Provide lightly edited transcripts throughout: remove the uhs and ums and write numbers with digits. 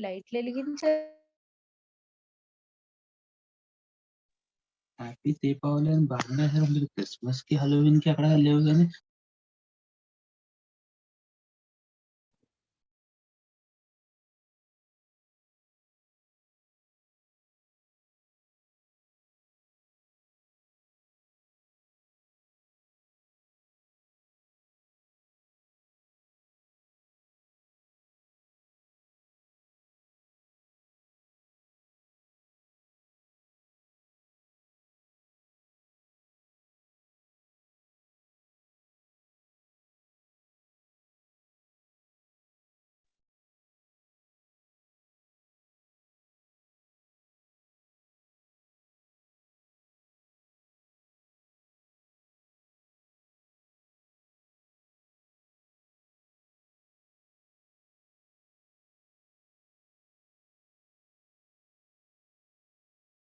లైట్లు వెలిగించారు. హ్యాపీ దీపావళి అని బాగానే వేశారు. మీరు క్రిస్మస్ కి హలోవిన్ కి అక్కడ లేవు కానీ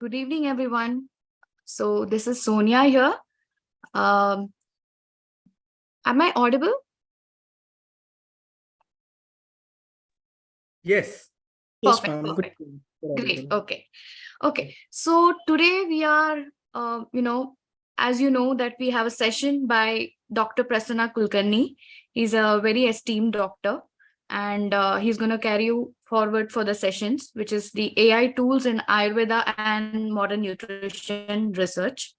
Good evening, everyone. So this is Sonia here. Um, am I audible? Yes. Yes, Perfect. ma'am. Perfect. Good. Great. Okay. So today we are, as you know, that we have a session by Dr. Prasanna Kulkarni. He's a very esteemed doctor, and he's going to carry you forward for the sessions, which is the AI tools in Ayurveda and modern nutrition research.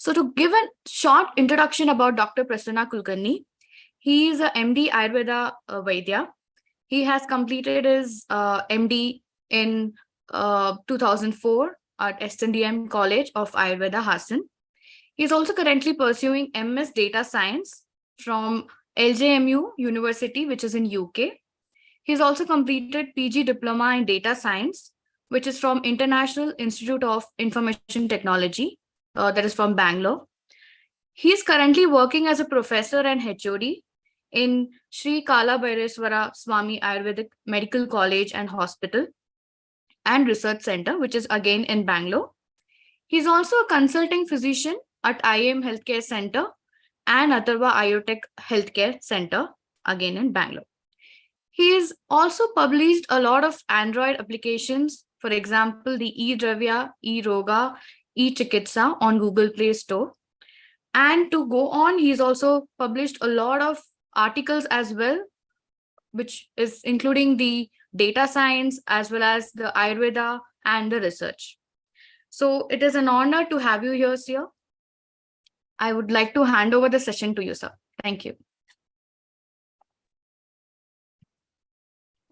So to give a short introduction about Dr. Prasanna Kulkarni, he is a MD Ayurveda Vaidya. He has completed his MD in 2004 at SNDM College of Ayurveda, Hassan. He is also currently pursuing MS Data Science from LJMU University, which is in UK. He's also completed PG Diploma in Data Science, which is from International Institute of Information Technology, that is from Bangalore. He's currently working as a professor and HOD in Sri Kala Bhaireswara Swami Ayurvedic Medical College and Hospital and Research Center, which is again in Bangalore. He's also a consulting physician at IAM Healthcare Center and Atharva Iotech Healthcare Center, again in Bangalore. He has also published a lot of Android applications, for example, the eDravya, eRoga, eChikitsa on Google Play Store. And to go on, he's also published a lot of articles as well, which is including the data science as well as the Ayurveda and the research. So it is an honor to have you here, sir. I would like to hand over the session to you, sir. Thank you.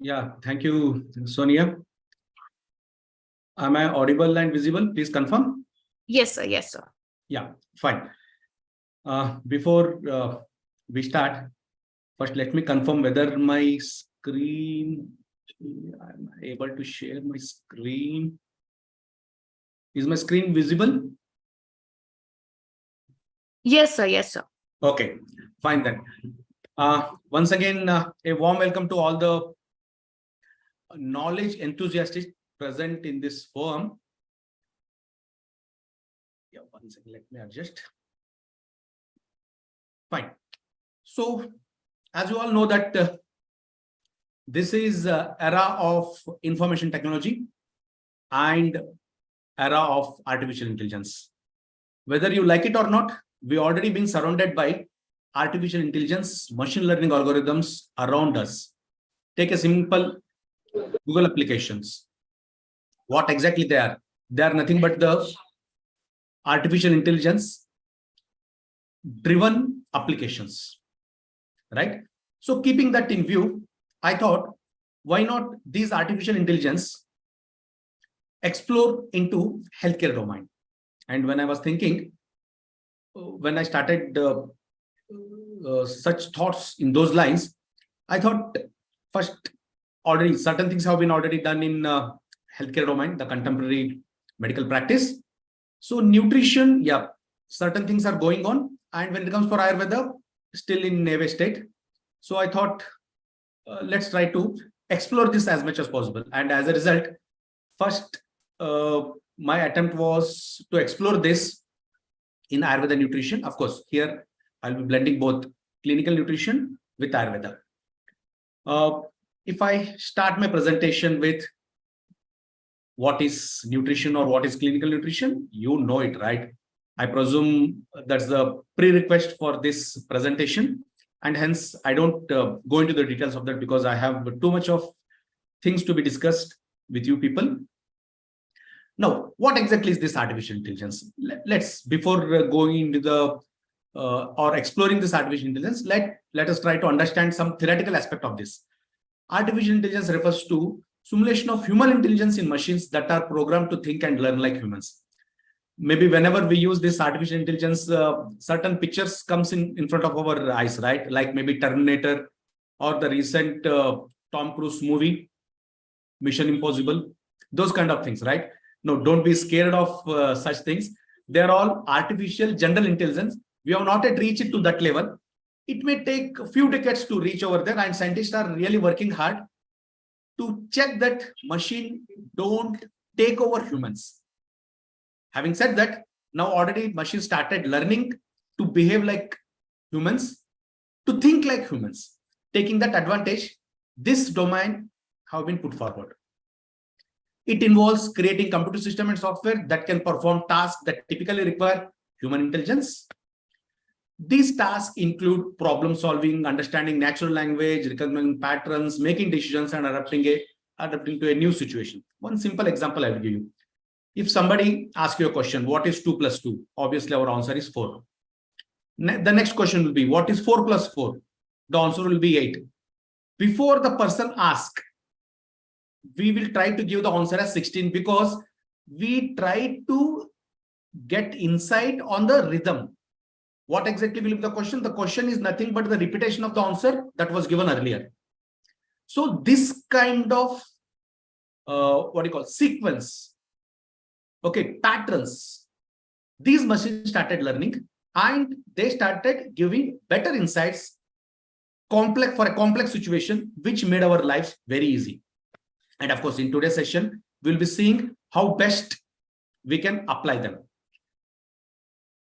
Yeah, thank you, Sonia. Am I audible and visible? Please confirm. Yes, sir. Yes, sir. Yeah, fine. Before we start, first let me confirm whether my screen, I'm able to share my screen. Is my screen visible? Yes, sir. Yes, sir. Okay, fine then. Once again, a warm welcome to all the knowledge enthusiasts present in this forum. Yeah, one second, let me adjust. Fine. So, as you all know that this is era of information technology and era of artificial intelligence. Whether you like it or not, we already been surrounded by artificial intelligence, machine learning algorithms around us. Take a simple Google applications. What exactly they are? They are nothing but the artificial intelligence driven applications, right? So keeping that in view, I thought, why not these artificial intelligence explore into healthcare domain. And when I was thinking, when I started such thoughts in those lines, I thought first, already certain things have been already done in healthcare domain, the contemporary medical practice. So nutrition, yeah, certain things are going on. And when it comes for Ayurveda, still in native state. So I thought, let's try to explore this as much as possible. And as a result, first, my attempt was to explore this in Ayurveda nutrition. Of course, here I'll be blending both clinical nutrition with Ayurveda. If I start my presentation with what is nutrition or what is clinical nutrition, you know it, right? I presume that's the prerequisite for this presentation. And hence, I don't go into the details of that because I have too much of things to be discussed with you people. Now, what exactly is this artificial intelligence? Let's, before going into the or exploring this artificial intelligence, let us try to understand some theoretical aspect of this. Artificial intelligence refers to simulation of human intelligence in machines that are programmed to think and learn like humans. Maybe whenever we use this artificial intelligence, certain pictures comes in front of our eyes, right? Like maybe Terminator or the recent Tom Cruise movie, Mission Impossible, those kind of things, right? No, don't be scared of such things. They're all artificial general intelligence. We have not yet reached it to that level. It may take a few decades to reach over there, and scientists are really working hard to check that machine don't take over humans. Having said that, now already machines started learning to behave like humans, to think like humans. Taking that advantage, this domain have been put forward. It involves creating computer system and software that can perform tasks that typically require human intelligence. These tasks include problem solving, understanding natural language, recognizing patterns, making decisions, and adapting to a new situation. One simple example I will give you. If somebody asks you a question, what is 2 plus 2? Obviously, our answer is 4. The next question will be, what is 4 plus 4? The answer will be 8. Before the person asks, we will try to give the answer as 16 because we try to get insight on the rhythm. What exactly will be the question? The question is nothing but the repetition of the answer that was given earlier. So this kind of sequence, okay, patterns, these machines started learning and they started giving better insights for a complex situation, which made our lives very easy. And of course, in today's session, we'll be seeing how best we can apply them.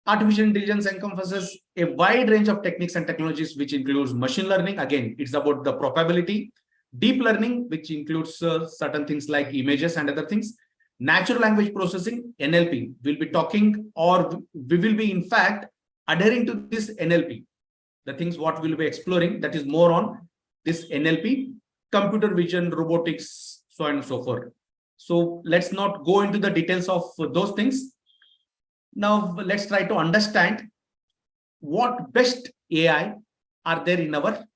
Artificial intelligence encompasses a wide range of techniques and technologies, which includes machine learning. Again, it's about the probability. Deep learning, which includes certain things like images and other things. Natural language processing, NLP. We'll be talking, or we will be in fact adhering to this NLP. The things what we'll be exploring, that is more on this NLP, computer vision, robotics, so on and so forth. So let's not go into the details of those things. Now let's try to understand what best AI are there in our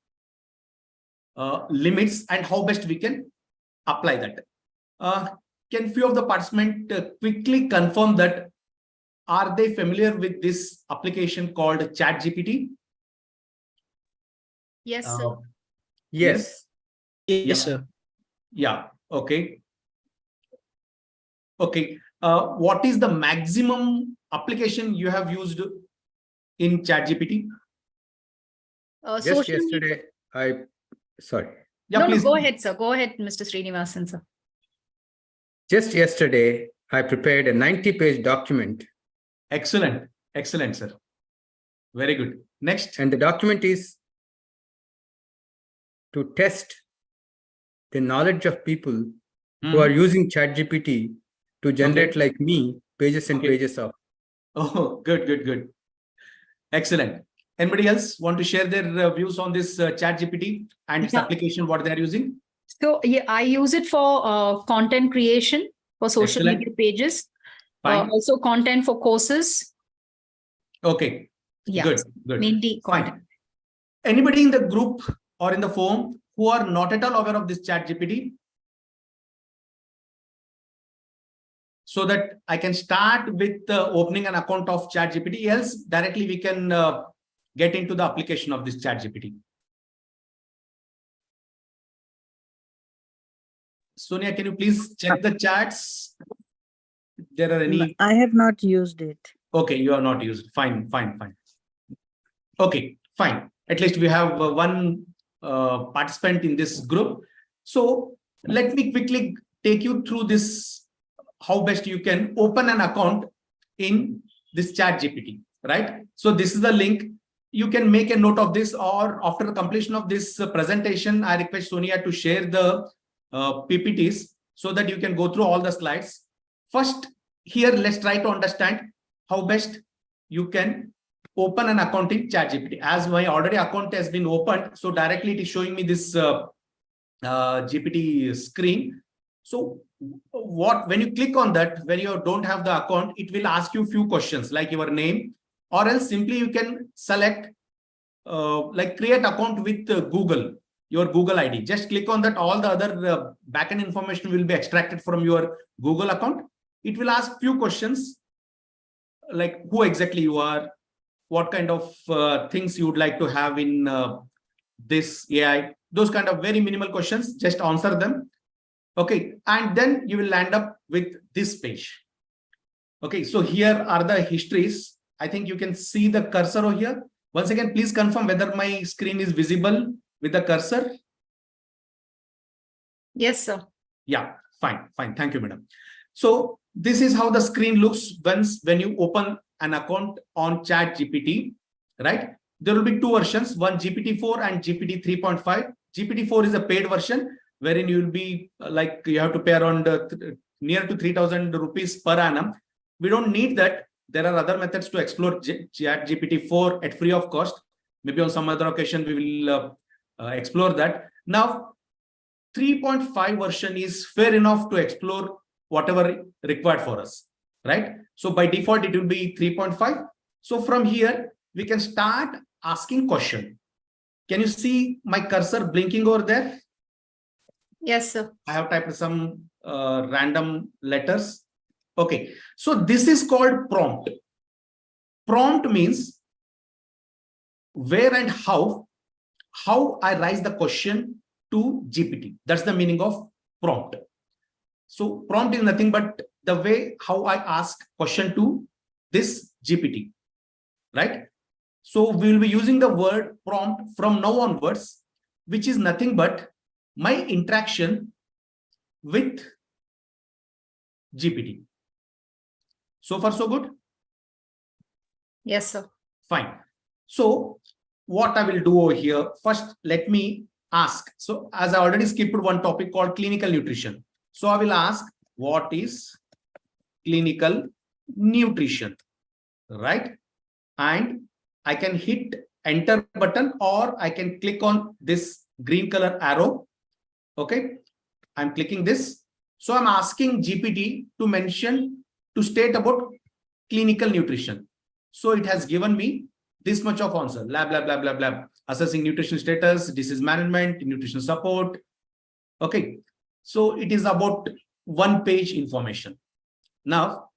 limits and how best we can apply that. Can few of the participants quickly confirm that are they familiar with this application called ChatGPT? Yes, sir. Yes. Yes, sir. Yeah. Okay. Okay. What is the maximum application you have used in ChatGPT? Just yesterday, sorry. Yeah, no, please. go ahead, sir. Go ahead, Mr. Srinivasan, sir. Just yesterday, I prepared a 90-page document. Excellent. Excellent, sir. Very good. Next. And the document is to test the knowledge of people who are using ChatGPT to generate, like me, pages and pages of. Oh, good. Excellent. Anybody else want to share their views on this ChatGPT and its application, what they are using? So yeah, I use it for content creation for social Excellent. media pages, Fine. also content for courses. Okay. Yeah, Good. mainly content. Fine. Anybody in the group or in the forum who are not at all aware of this ChatGPT? so that I can start with opening an account of ChatGPT. Else, directly we can get into the application of this ChatGPT. Sonia, can you please check the chats? If there are any. I have not used it. Okay, you are not used. Fine. Okay, fine. At least we have one participant in this group. So let me quickly take you through this, how best you can open an account in this ChatGPT, right? So this is the link. You can make a note of this, or after the completion of this presentation, I request Sonia to share the PPTs so that you can go through all the slides. First, here, let's try to understand how best you can open an account in ChatGPT. As my already account has been opened, so directly it is showing me this GPT screen. So when you click on that, when you don't have the account, it will ask you a few questions like your name, or else simply you can select like create account with Google, your Google ID. Just click on that. All the other backend information will be extracted from your Google account. It will ask few questions like who exactly you are, what kind of things you would like to have in this AI, those kind of very minimal questions. Just answer them. Okay, and then you will land up with this page. Okay, so here are the histories. I think you can see the cursor over here. Once again, please confirm whether my screen is visible with the cursor. Yes, sir. Yeah, fine. Thank you, madam. So this is how the screen looks when you open an account on ChatGPT, right? There will be two versions, one GPT-4 and GPT 3.5. GPT-4 is a paid version wherein you will be like you have to pay around near to 3,000 rupees per annum. We don't need that. There are other methods to explore ChatGPT-4 at free of cost. Maybe on some other occasion we will explore that. Now, 3.5 version is fair enough to explore whatever required for us, right? So by default, it will be 3.5. So from here, we can start asking question. Can you see my cursor blinking over there? Yes, sir. I have typed some random letters. Okay, so this is called prompt. Prompt means where and how I raise the question to GPT. That's the meaning of prompt. So prompt is nothing but the way how I ask question to this GPT, right? So we will be using the word prompt from now onwards, which is nothing but my interaction with GPT. So far, so good? Yes, sir. Fine. So what I will do over here, first, let me ask. So as I already skipped one topic called clinical nutrition. So I will ask, what is clinical nutrition, right? And I can hit enter button, or I can click on this green color arrow. Okay, I'm clicking this. So I'm asking GPT to state about clinical nutrition. So it has given me this much of answer, blah, blah, blah, blah, blah. Assessing nutrition status, disease management, nutrition support. Okay, so it is about one page information. Now,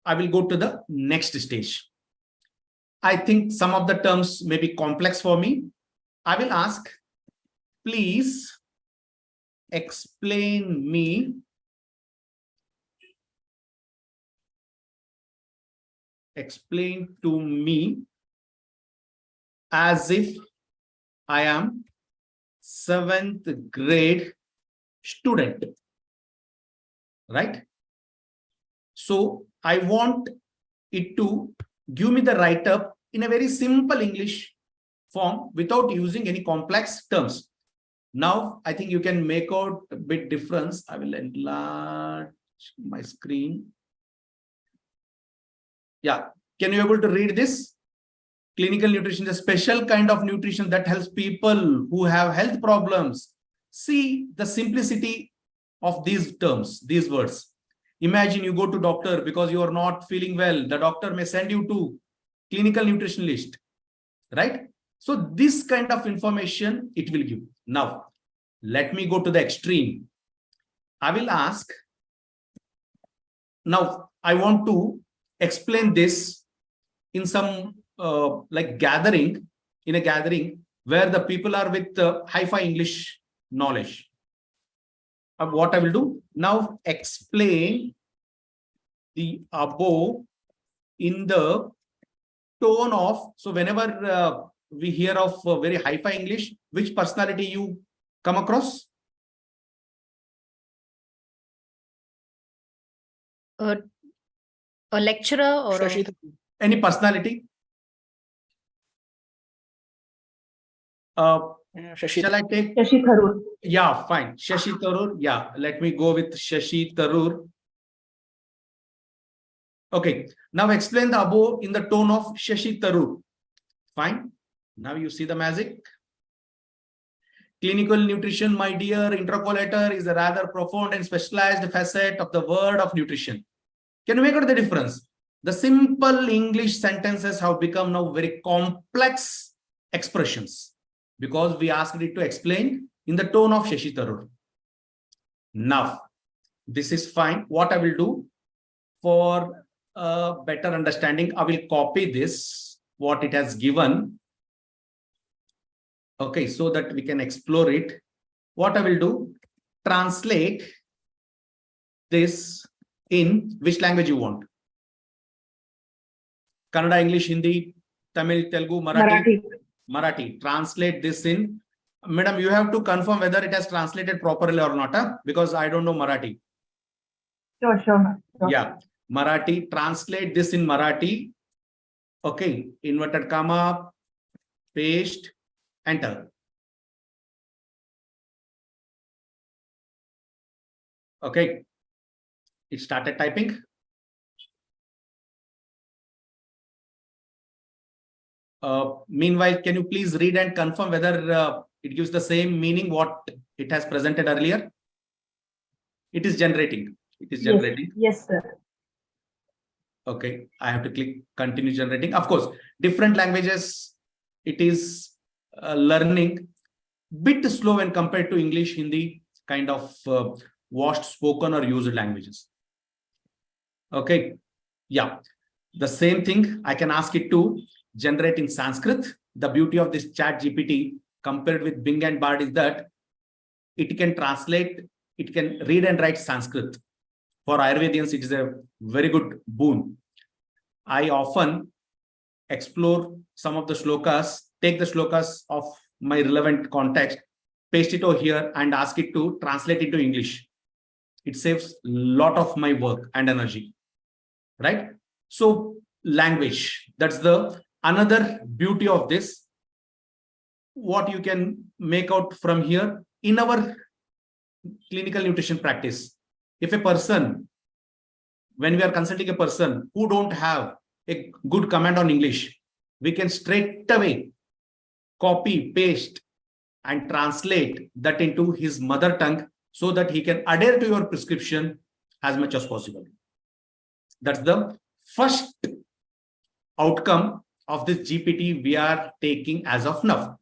I will go to the next stage. I think some of the terms may be complex for me. I will ask, please explain to me as if I am 7th grade student, right? So I want it to give me the write-up in a very simple English form without using any complex terms. Now, I think you can make out a bit difference. I will enlarge my screen. Yeah, can you able to read this? Clinical nutrition is a special kind of nutrition that helps people who have health problems. See the simplicity of these terms, these words. Imagine you go to doctor because you are not feeling well. The doctor may send you to clinical nutritionist, right? So this kind of information it will give. Now, let me go to the extreme. I will ask, now I want to explain this in some like gathering, in a gathering where the people are with hi-fi English knowledge. What I will do now, explain the above in the tone of, so whenever we hear of very hi-fi English, which personality you come across? A lecturer or Any personality? Shall I take? Shashi Tharoor. Yeah, fine. Shashi Tharoor. Yeah, let me go with Shashi Tharoor. Okay, now explain the above in the tone of Shashi Tharoor. Fine. Now you see the magic. Clinical nutrition, my dear interpolator, is a rather profound and specialized facet of the word of nutrition. Can you make out the difference? The simple English sentences have become now very complex expressions because we asked it to explain in the tone of Shashi Tharoor. Now, this is fine. What I will do for better understanding, I will copy this, what it has given. Okay, so that we can explore it. What I will do, translate this in which language you want. Kannada, English, Hindi, Tamil, Telugu, Marathi. Marathi. Translate this in. Madam, you have to confirm whether it has translated properly or not, huh? Because I don't know Marathi. Sure. Yeah, Marathi. Translate this in Marathi. Okay, inverted comma, paste, enter. Okay, it started typing. Meanwhile, can you please read and confirm whether it gives the same meaning what it has presented earlier? It is generating. It is generating. Yes, sir. Okay, I have to click continue generating. Of course, different languages, it is learning bit slow when compared to English, Hindi, kind of washed spoken or used languages. Okay, yeah, the same thing I can ask it to generate in Sanskrit. The beauty of this ChatGPT compared with Bing and Bard is that it can translate, it can read and write Sanskrit. For Ayurvedians, it is a very good boon. I often explore some of the shlokas, take the shlokas of my relevant context, paste it over here and ask it to translate it to English. It saves a lot of my work and energy, right? So language, that's the another beauty of this. What you can make out from here in our clinical nutrition practice. If a person, when we are consulting a person who don't have a good command on English, we can straight away copy, paste, and translate that into his mother tongue so that he can adhere to your prescription as much as possible. That's the first outcome of this GPT we are taking as of now.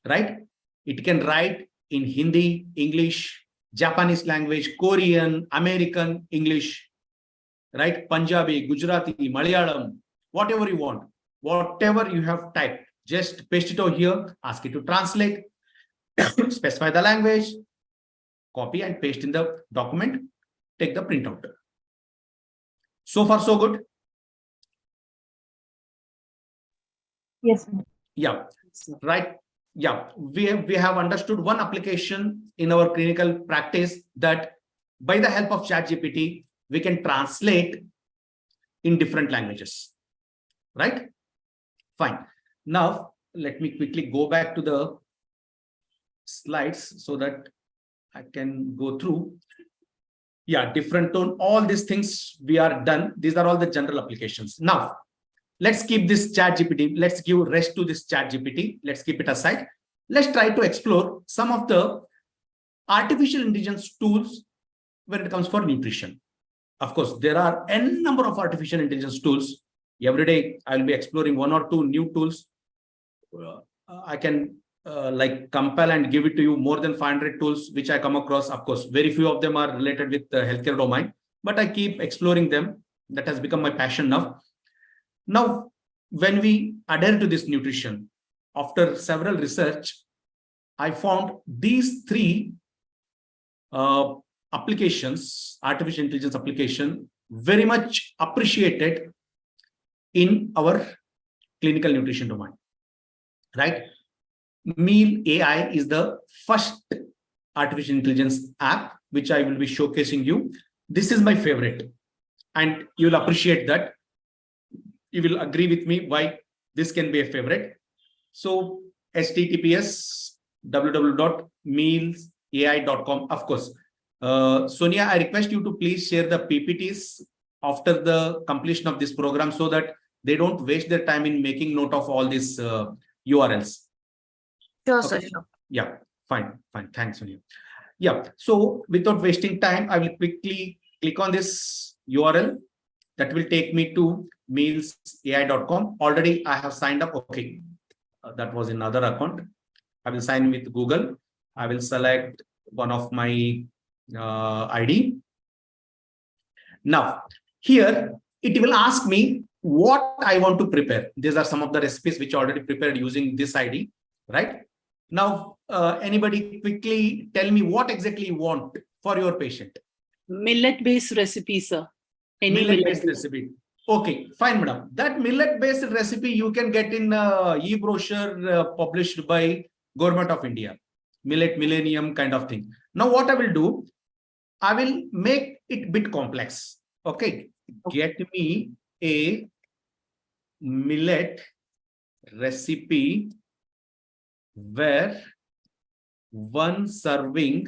Right? It can write in Hindi, English, Japanese language, Korean, American, English, right? Punjabi, Gujarati, Malayalam, whatever you want, whatever you have typed, just paste it over here, ask it to translate, specify the language, copy and paste in the document, take the printout. So far, so good. Yes. Yeah, right. Yeah, we have understood one application in our clinical practice that by the help of ChatGPT, we can translate in different languages, right? Fine. Now, let me quickly go back to the slides so that I can go through. Yeah, different tone, all these things we are done. These are all the general applications. Now, let's keep this ChatGPT. Let's give rest to this ChatGPT. Let's keep it aside. Let's try to explore some of the artificial intelligence tools when it comes for nutrition. Of course, there are n number of artificial intelligence tools. Every day, I will be exploring one or two new tools. I can like compile and give it to you more than 500 tools which I come across. Of course, very few of them are related with the healthcare domain. but I keep exploring them. That has become my passion now. Now, when we adhere to this nutrition, after several research, I found these three applications, artificial intelligence application, very much appreciated in our clinical nutrition domain, right? Meal AI is the first artificial intelligence app, which I will be showcasing you. This is my favorite, and you'll appreciate that. You will agree with me why this can be a favorite. So https www.mealsai.com. Of course, Sonia, I request you to please share the PPTs after the completion of this program so that they don't waste their time in making note of all these URLs. Sure, Okay. sir. Sure. Yeah, fine. Thanks, Sonia. Yeah, so without wasting time, I will quickly click on this URL. That will take me to mealsai.com. Already I have signed up. Okay, that was another account. I will sign with Google. I will select one of my ID. Now, here it will ask me what I want to prepare. These are some of the recipes which I already prepared using this ID, right? Now, anybody quickly tell me what exactly you want for your patient? Millet-based recipe, sir. Any Millet-based recipe. Okay, fine, madam. That millet-based recipe you can get in e-brochure published by Government of India. Millet Millennium kind of thing. Now, what I will do, I will make it bit complex. Okay, get me a millet recipe where one serving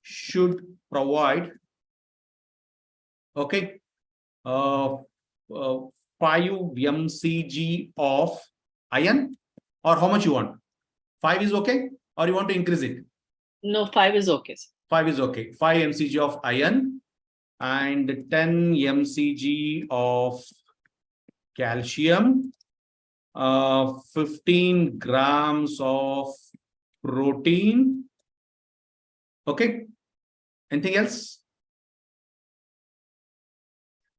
should provide, okay, 5 mcg of iron, or how much you want? 5 is okay, or you want to increase it? No, 5 is okay, sir. 5 is okay. 5 mcg of iron and 10 mcg of calcium, 15 grams of protein. Okay. Anything else?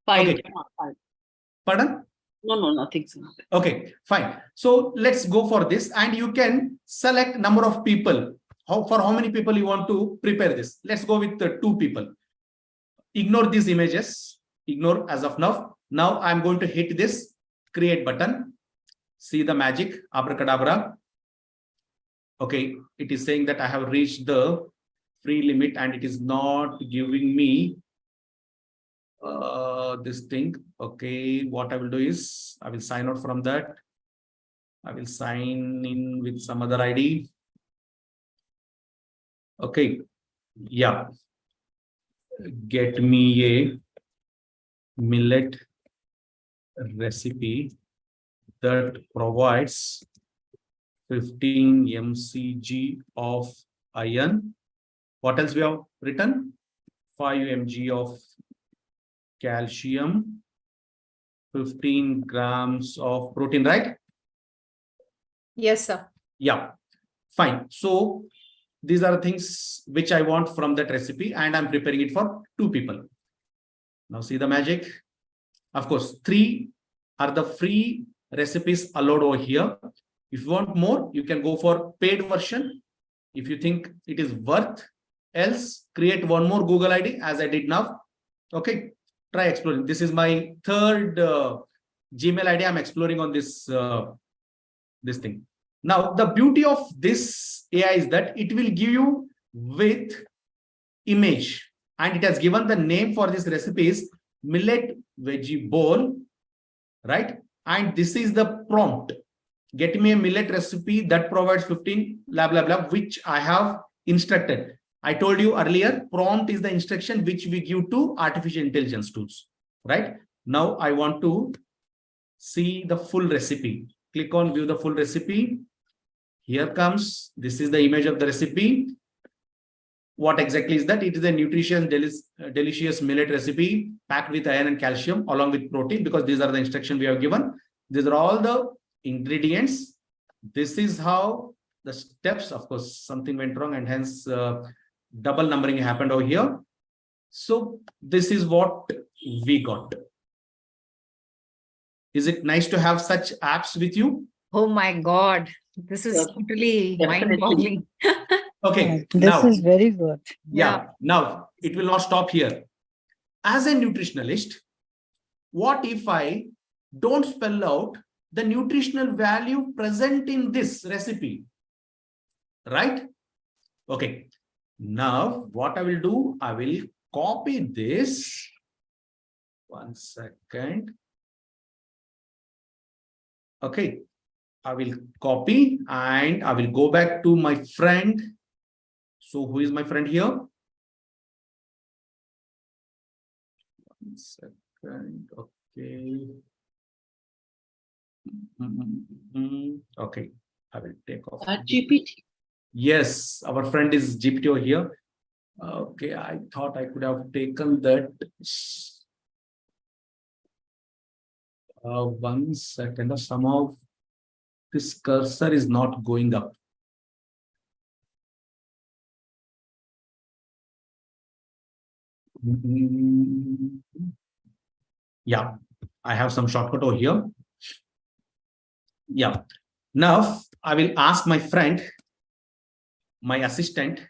5. Okay. 5. Pardon? No, nothing, sir. Okay, fine. So let's go for this, and you can select number of people. For how many people you want to prepare this? Let's go with the 2 people. Ignore these images. Ignore as of now. Now I'm going to hit this create button. See the magic, abracadabra. Okay, it is saying that I have reached the free limit and it is not giving me this thing. Okay, what I will do is I will sign out from that. I will sign in with some other ID. Okay, yeah. Get me a millet recipe that provides 15 mcg of iron. What else we have written? 5 mg of calcium, 15 grams of protein, right? Yes, sir. Yeah, fine. So these are things which I want from that recipe, and I'm preparing it for 2 people. Now see the magic. Of course, 3 are the free recipes allowed over here. If you want more, you can go for paid version. If you think it is worth, else create one more Google ID as I did now. Okay, try exploring. This is my 3rd Gmail ID I'm exploring on this this thing. Now, the beauty of this AI is that it will give you with image, and it has given the name for this recipe is millet veggie bowl, right? And this is the prompt. Get me a millet recipe that provides 15 blah blah blah, which I have instructed. I told you earlier, prompt is the instruction which we give to artificial intelligence tools, right? Now I want to see the full recipe. Click on view the full recipe. Here comes, this is the image of the recipe. What exactly is that? It is a nutritious, delicious millet recipe packed with iron and calcium along with protein, because these are the instructions we have given. These are all the ingredients. This is how the steps. Of course, something went wrong and hence double numbering happened over here. So this is what we got. Is it nice to have such apps with you? Oh my God. This is Yes, totally definitely. mind-boggling. Okay, This now, is very good. yeah, now it will not stop here. As a nutritionalist, what if I don't spell out the nutritional value present in this recipe? Right? Okay. Now, what I will do, I will copy this. 1 second. Okay. I will copy and I will go back to my friend. So who is my friend here? 1 second. Okay. Okay. I will take off. GPT. Yes, our friend is GPT over here. Okay, I thought I could have taken that. 1 second. Somehow this cursor is not going up. Yeah, I have some shortcut over here. Yeah. Now I will ask my friend, my assistant.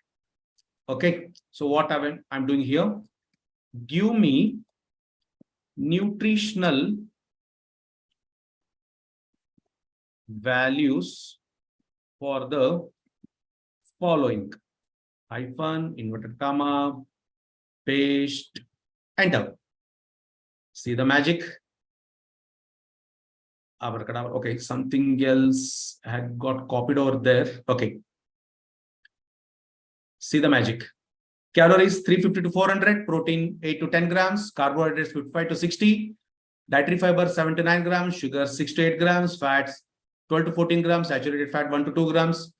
Okay, so what I'm doing here, give me nutritional values for the following: hyphen, inverted comma, paste, enter. See the magic? Okay, something else had got copied over there. Okay. See the magic. Calories 350 to 400, protein 8 to 10 grams, carbohydrates 55 to 60, dietary fiber 7 to 9 grams, sugar 6 to 8 grams, fats 12 to 14 grams, saturated fat 1 to 2 grams,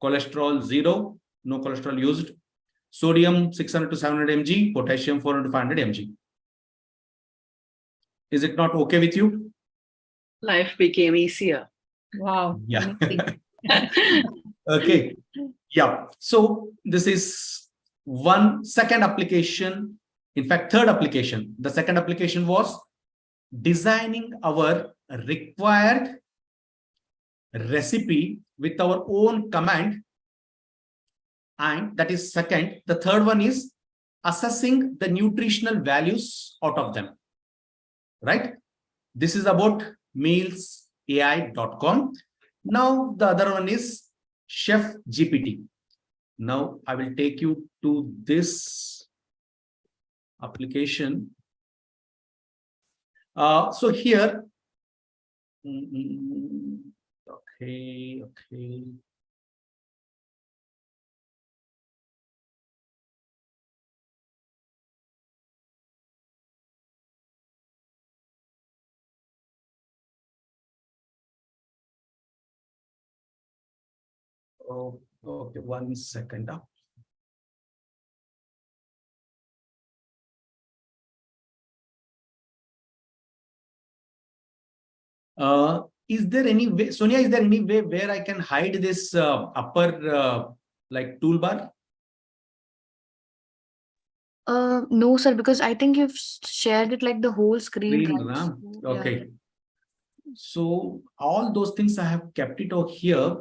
cholesterol 0, no cholesterol used, sodium 600 to 700 mg, potassium 400 to 500 mg. Is it not okay with you? Life became easier. Wow. Yeah. Amazing. Okay. Yeah. So this is one second application. In fact, third application. The second application was designing our required recipe with our own command. And that is second. The third one is assessing the nutritional values out of them. Right? This is about mealsai.com. Now the other one is Chef GPT. Now I will take you to this application. So here, okay. Oh, okay, 1 second. Is there any way, Sonia, is there any way where I can hide this upper like toolbar? No, sir, because I think you've shared it like the whole screen. Screen, right? huh? Yeah. Okay. So all those things I have kept it over here.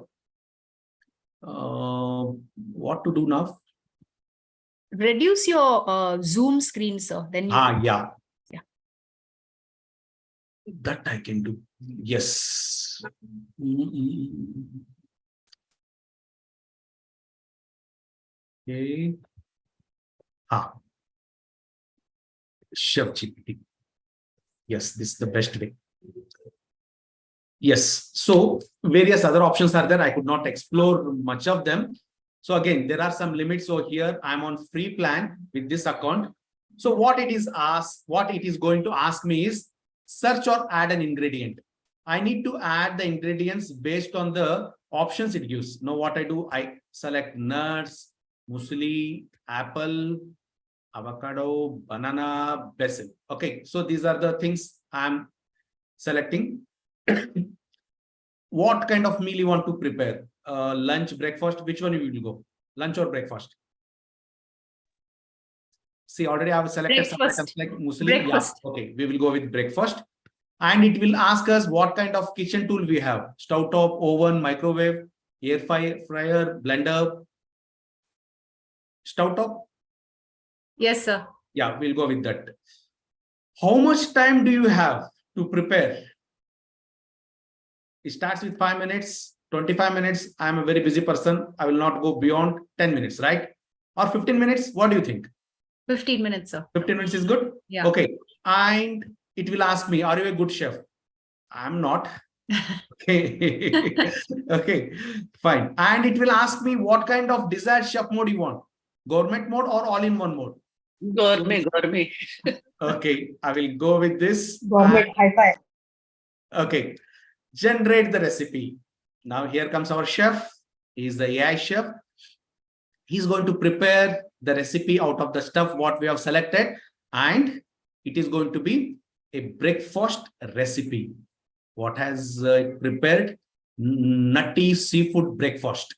What to do now? Reduce your Zoom screen, sir. Then you Yeah. Yeah. That I can do. Yes. Okay. Chef GPT. Yes, this is the best way. Yes. So various other options are there. I could not explore much of them. So again, there are some limits. So here I'm on free plan with this account. So what it is going to ask me is search or add an ingredient. I need to add the ingredients based on the options it gives. Now what I do, I select nuts, muesli, apple, avocado, banana, basil. Okay, so these are the things I'm selecting. What kind of meal you want to prepare? Lunch, breakfast, which one you will go? Lunch or breakfast? See, already I have selected some Breakfast. items like muesli. Breakfast. Yeah, okay, we will go with breakfast. And it will ask us what kind of kitchen tool we have. Stove top, oven, microwave, air fryer, blender. Stove top? Yes, sir. Yeah, we'll go with that. How much time do you have to prepare? It starts with 5 minutes, 25 minutes. I'm a very busy person. I will not go beyond 10 minutes, right? Or 15 minutes. What do you think? 15 minutes, sir. 15 minutes is good? Yeah. Okay. And it will ask me, are you a good chef? I'm not. Okay. Okay. Fine. And it will ask me what kind of desired chef mode you want. Gourmet mode or all-in-one mode? Gourmet. Okay. I will go with this. Government hi-fi. Okay. Generate the recipe. Now here comes our chef. He is the AI chef. He's going to prepare the recipe out of the stuff what we have selected, and it is going to be a breakfast recipe. What has prepared? Nutty seafood breakfast.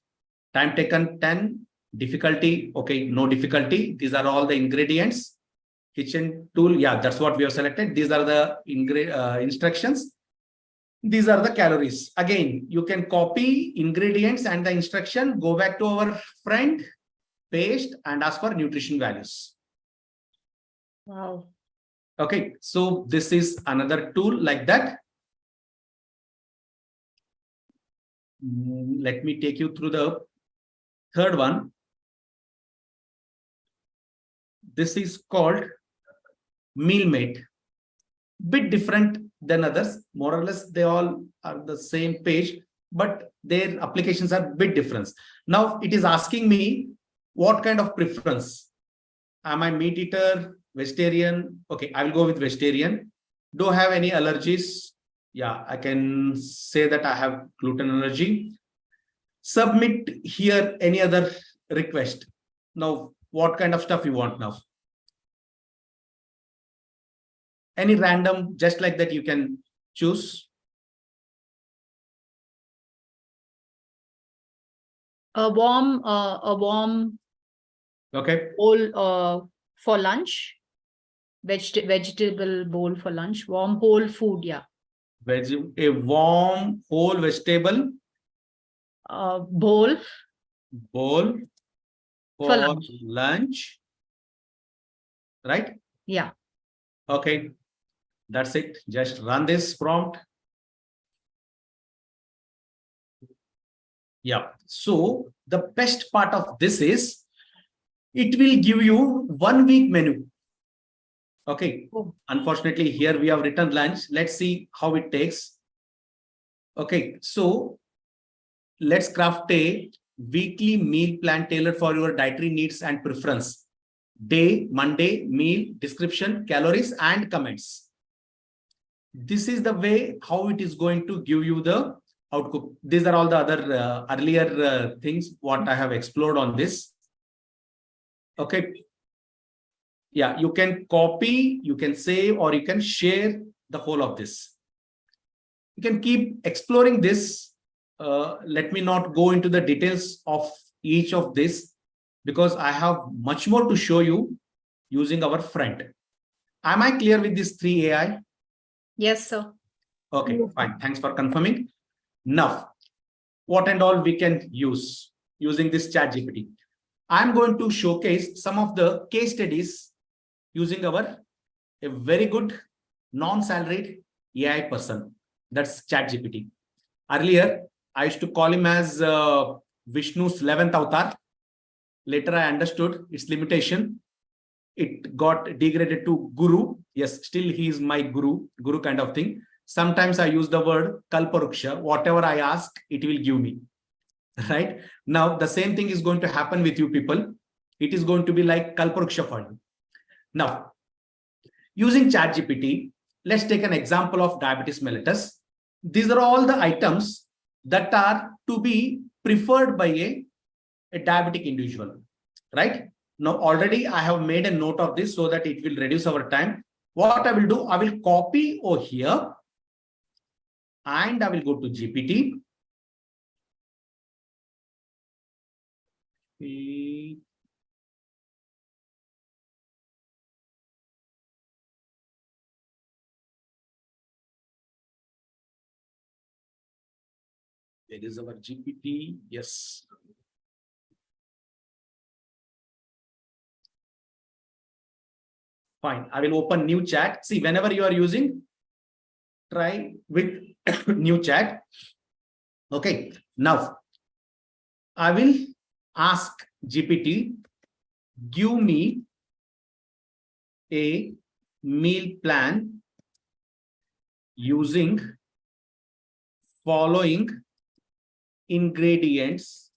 Time taken 10. Difficulty, okay, no difficulty. These are all the ingredients. Kitchen tool, yeah, that's what we have selected. These are the instructions. These are the calories. Again, you can copy ingredients and the instruction, go back to our friend, paste, and ask for nutrition values. Wow. Okay, so this is another tool like that. Let me take you through the third one. This is called MealMate. Bit different than others. More or less, they all are the same page, but their applications are bit different. Now, it is asking me what kind of preference. Am I meat eater, vegetarian? Okay, I will go with vegetarian. Do I have any allergies? Yeah, I can say that I have gluten allergy. Submit here any other request. Now, what kind of stuff you want now? Any random, just like that, you can choose. A warm Okay. bowl for lunch. Vegetable bowl for lunch. Warm whole food, yeah. A warm whole vegetable Bowl bowl for for lunch. lunch. Right? Yeah. Okay. That's it. Just run this prompt. Yeah. So the best part of this is it will give you 1 week menu. Okay. Oh. Unfortunately, here we have written lunch. Let's see how it takes. Okay. So let's craft a weekly meal plan tailored for your dietary needs and preference. Day, Monday, meal, description, calories, and comments. This is the way how it is going to give you the output. These are all the other earlier things what I have explored on this. Okay. Yeah, you can copy, you can save, or you can share the whole of this. You can keep exploring this. Let me not go into the details of each of this because I have much more to show you using our friend. Am I clear with these 3 AI? Yes, sir. Okay, fine. Thanks for confirming. Now, what and all we can use using this ChatGPT? I'm going to showcase some of the case studies using a very good non-salaried AI person. That's ChatGPT. Earlier, I used to call him as Vishnu's 11th avatar. Later, I understood its limitation. It got degraded to Guru. Yes, still he is my Guru kind of thing. Sometimes I use the word Kalparuksha. Whatever I ask, it will give me. Right? Now, the same thing is going to happen with you people. It is going to be like Kalparuksha for you. Now, using ChatGPT, let's take an example of diabetes mellitus. These are all the items that are to be preferred by a diabetic individual, right? Now, already I have made a note of this so that it will reduce our time. What I will do, I will copy over here and I will go to GPT. There is our GPT. Yes. Fine. I will open new chat. See, whenever you are using, try with new chat. Okay. Now, I will ask GPT, give me a meal plan using following ingredients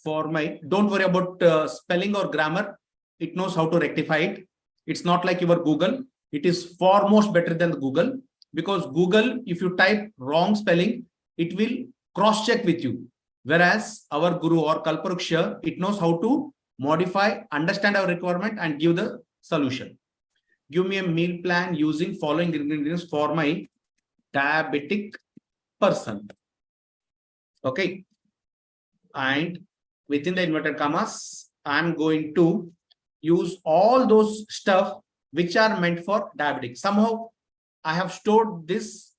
for my, don't worry about spelling or grammar. It knows how to rectify it. It's not like your Google. It is foremost better than Google, because Google, if you type wrong spelling, it will cross check with you. Whereas our Guru or Kalparuksha, it knows how to modify, understand our requirement and give the solution. Give me a meal plan using following ingredients for my diabetic person. Okay. And within the inverted commas, I'm going to use all those stuff which are meant for diabetic. Somehow I have stored this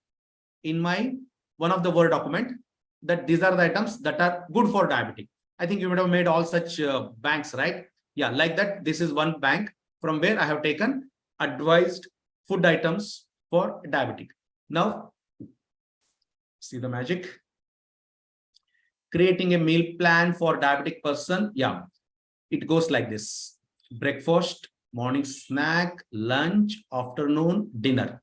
in my one of the Word document, that these are the items that are good for diabetic. I think you would have made all such banks, right? Yeah, like that. This is one bank from where I have taken advised food items for diabetic. Now, see the magic. Creating a meal plan for diabetic person. Yeah, it goes like this: breakfast, morning snack, lunch, afternoon, dinner.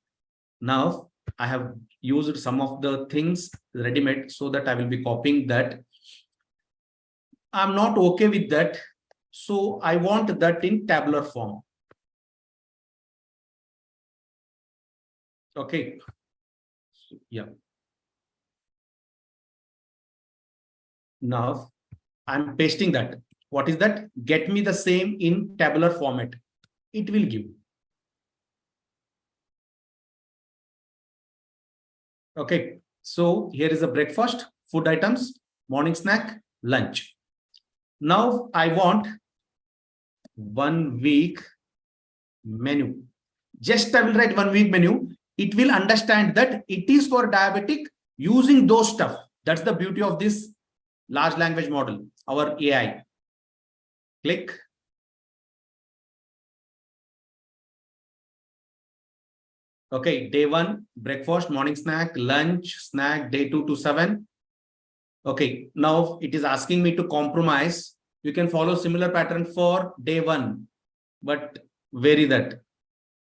Now I have used some of the things ready-made so that I will be copying that. I'm not okay with that, so I want that in tabular form. Okay. Yeah. Now I'm pasting that. What is that? Get me the same in tabular format. It will give. Okay. So here is a breakfast, food items, morning snack, lunch. Now I want 1 week menu. Just I will write 1 week menu. It will understand that it is for diabetic using those stuff. That's the beauty of this large language model, our AI. Click. Okay, day 1, breakfast, morning snack, lunch, snack, day 2 to 7. Okay, now it is asking me to compromise. You can follow similar pattern for day 1, but vary that.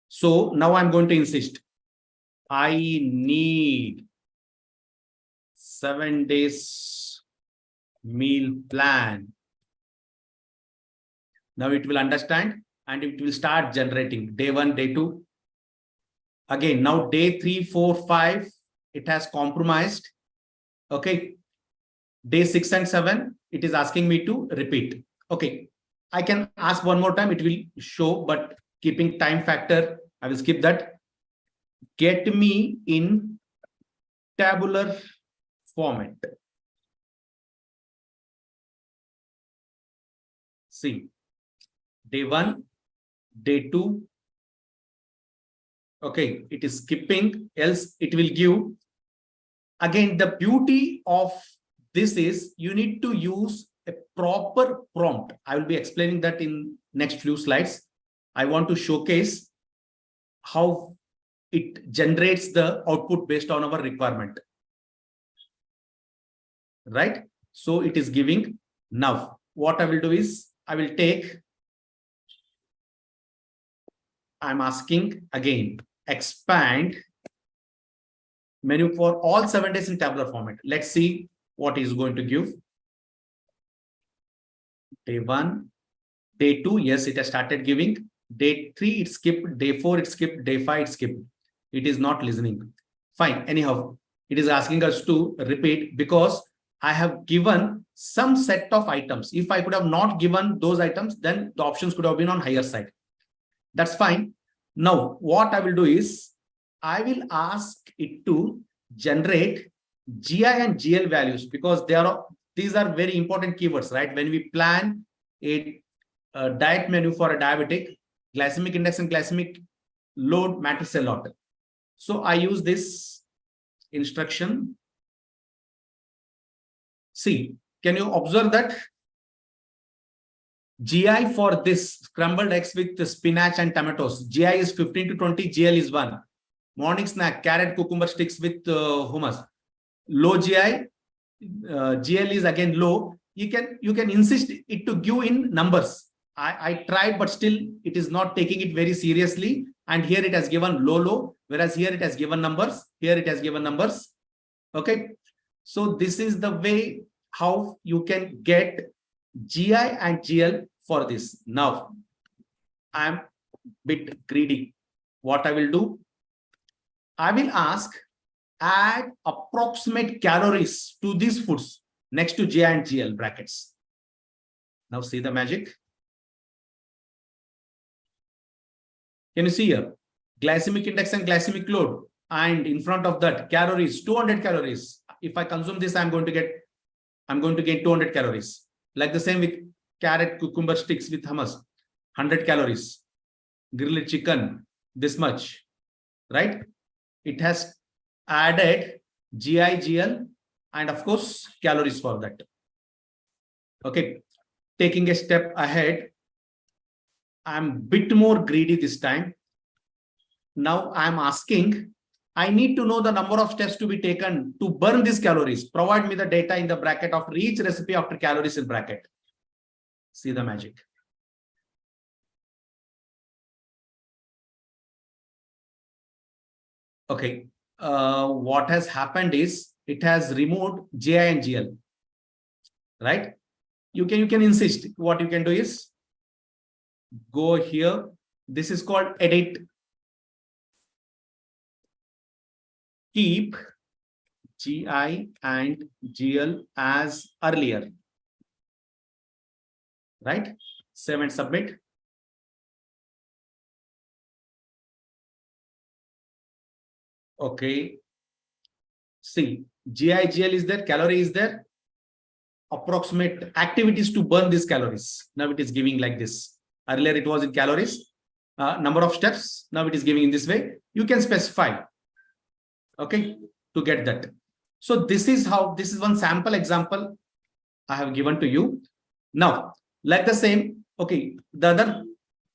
So now I'm going to insist. I need 7 days meal plan. Now it will understand and it will start generating day 1, day 2. Again, now day 3, 4, 5, it has compromised. Okay. Day 6 and 7, it is asking me to repeat. Okay. I can ask one more time, it will show, but keeping time factor, I will skip that. Get me in tabular format. See, day 1, day 2. Okay, it is skipping, else it will give. Again, the beauty of this is you need to use a proper prompt. I will be explaining that in next few slides. I want to showcase how it generates the output based on our requirement. Right? So it is giving. Now, what I will do is I will take, I'm asking again, expand menu for all 7 days in tabular format. Let's see what is going to give. Day 1, day 2, yes, it has started giving. Day 3, it skipped. Day 4, it skipped. Day 5, it skipped. It is not listening. Fine. Anyhow, it is asking us to repeat because I have given some set of items. If I could have not given those items, then the options could have been on higher side. That's fine. Now, what I will do is I will ask it to generate GI and GL values because these are very important keywords, right? When we plan a diet menu for a diabetic, glycemic index and glycemic load matters a lot. So I use this instruction. See, can you observe that GI for this scrambled eggs with spinach and tomatoes, GI is 15 to 20, GL is 1. Morning snack, carrot, cucumber sticks with hummus. Low GI, GL is again low. You can insist it to give in numbers. I tried, but still it is not taking it very seriously. And here it has given low, whereas here it has given numbers. Here it has given numbers. Okay. So this is the way how you can get GI and GL for this. Now, I am a bit greedy. What I will do, I will ask, add approximate calories to these foods next to GI and GL brackets. Now see the magic. Can you see here? Glycemic index and glycemic load. And in front of that, calories, 200 calories. If I consume this, I'm going to gain 200 calories. Like the same with carrot, cucumber sticks with hummus, 100 calories. Grilled chicken, this much, right? It has added GI, GL, and of course, calories for that. Okay, taking a step ahead, I'm a bit more greedy this time. Now I'm asking, I need to know the number of steps to be taken to burn these calories. Provide me the data in the bracket of each recipe after calories in bracket. See the magic. Okay, what has happened is it has removed GI and GL, right? You can insist. What you can do is go here. This is called edit. Keep GI and GL as earlier, right? Save and submit. Okay. See, GI, GL is there, calorie is there. Approximate activities to burn these calories. Now it is giving like this. Earlier it was in calories, number of steps. Now it is giving in this way. You can specify, okay, to get that. So this is one sample example I have given to you. Now, like the same, okay, the other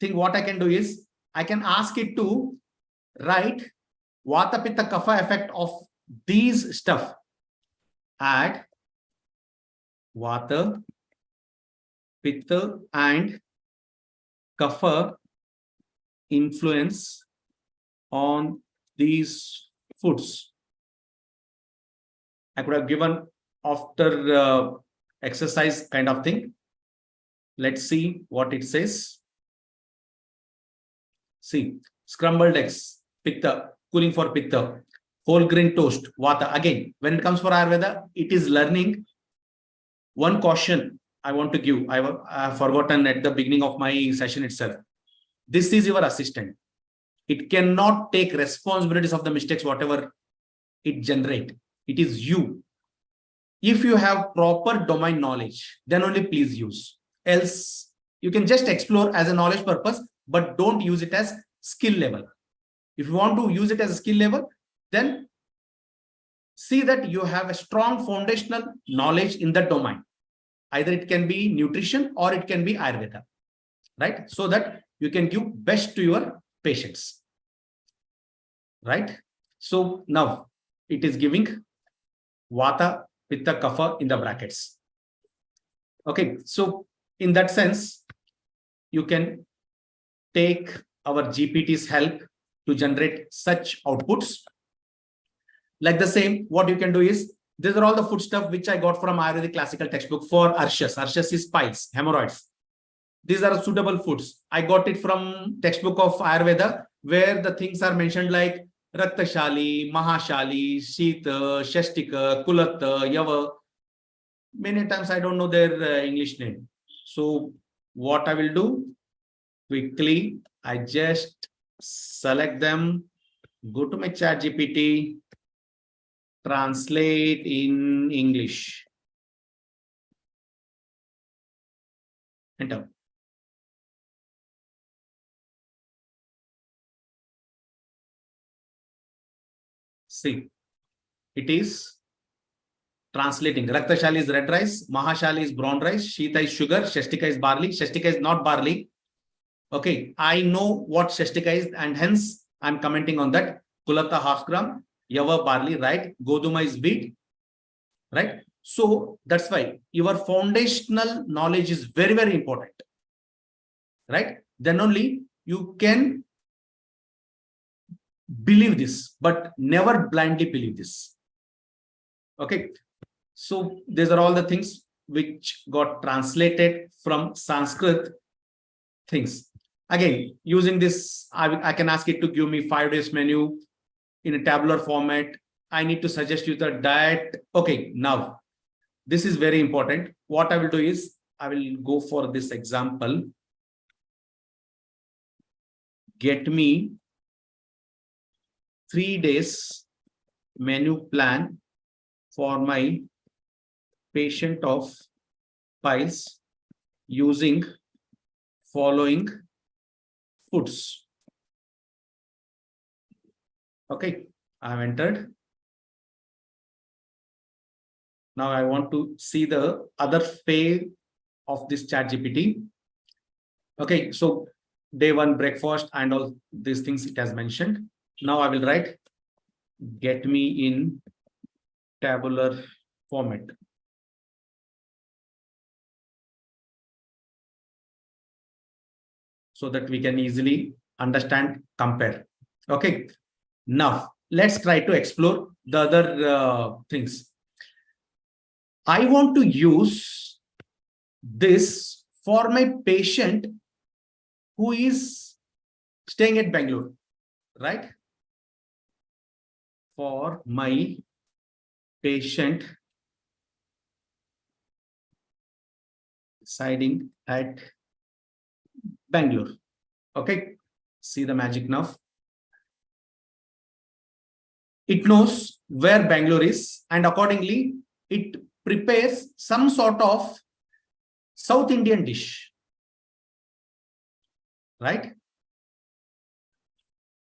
thing what I can do is I can ask it to write Vata Pitta Kapha effect of these stuff. Add Vata, Pitta and Kapha influence on these foods. I could have given after exercise kind of thing. Let's see what it says. See, scrambled eggs, Pitta, cooling for Pitta, whole grain toast, Vata. Again, when it comes for Ayurveda, it is learning. One caution I want to give, I have forgotten at the beginning of my session itself. This is your assistant. It cannot take responsibilities of the mistakes, whatever it generate. It is you. If you have proper domain knowledge, then only please use. Else, you can just explore as a knowledge purpose, but don't use it as skill level. If you want to use it as a skill level, then see that you have a strong foundational knowledge in that domain. Either it can be nutrition or it can be Ayurveda, right? So that you can give best to your patients, right? So now it is giving Vata, Pitta, Kapha in the brackets. Okay, so in that sense, you can take our GPT's help to generate such outputs. Like the same, what you can do is, these are all the food stuff which I got from Ayurvedic classical textbook for Arshas. Arshas is piles, hemorrhoids. These are suitable foods. I got it from textbook of Ayurveda, where the things are mentioned like Raktashali, Mahashali, Shita, Shastika, Kulata, Yava. Many times I don't know their English name. So what I will do, quickly, I just select them, go to my ChatGPT, translate in English. Enter. See, it is translating. Raktashali is red rice, Mahashali is brown rice, Shita is sugar, Shastika is barley. Shastika is not barley. Okay, I know what Shastika is, and hence I'm commenting on that. Kulata half gram, Yava barley, right? Goduma is wheat, right? So that's why your foundational knowledge is very, very important, right? Then only you can believe this, but never blindly believe this. Okay, so these are all the things which got translated from Sanskrit things. Again, using this, I can ask it to give me 5 days menu in a tabular format. I need to suggest you the diet. Okay, now this is very important. What I will do is I will go for this example. Get me 3 days menu plan for my patient of piles using following foods. Okay, I have entered. Now I want to see the other phase of this ChatGPT. Okay, so day 1 breakfast and all these things it has mentioned. Now I will write, get me in tabular format. So that we can easily understand, compare. Okay, now let's try to explore the other things. I want to use this for my patient who is staying at Bangalore, right? For my patient residing at Bangalore. Okay, see the magic now. It knows where Bangalore is, and accordingly, it prepares some sort of South Indian dish, right?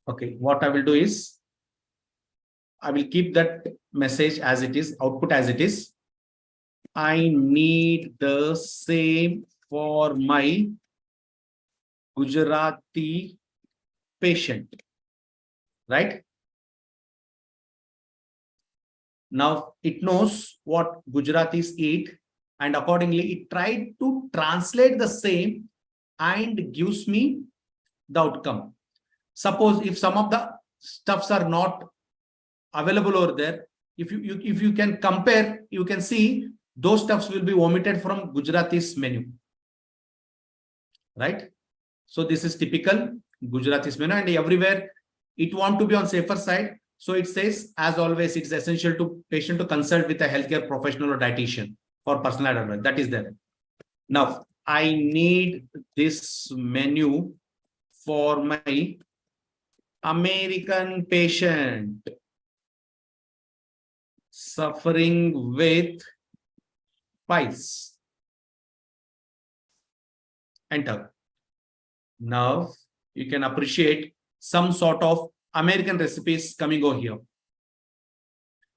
Okay, what I will do is I will keep that message as it is, output as it is. I need the same for my Gujarati patient, right? Now it knows what Gujaratis eat, and accordingly it tried to translate the same and gives me the outcome. Suppose if some of the stuffs are not available over there, if you can compare, you can see those stuffs will be omitted from Gujaratis menu, right? So this is typical Gujaratis menu, and everywhere it want to be on safer side. So it says, as always, it's essential to patient to consult with a healthcare professional or dietitian for personal advice. That is there. Now I need this menu for my American patient suffering with piles. Enter. Now you can appreciate some sort of American recipes coming over here.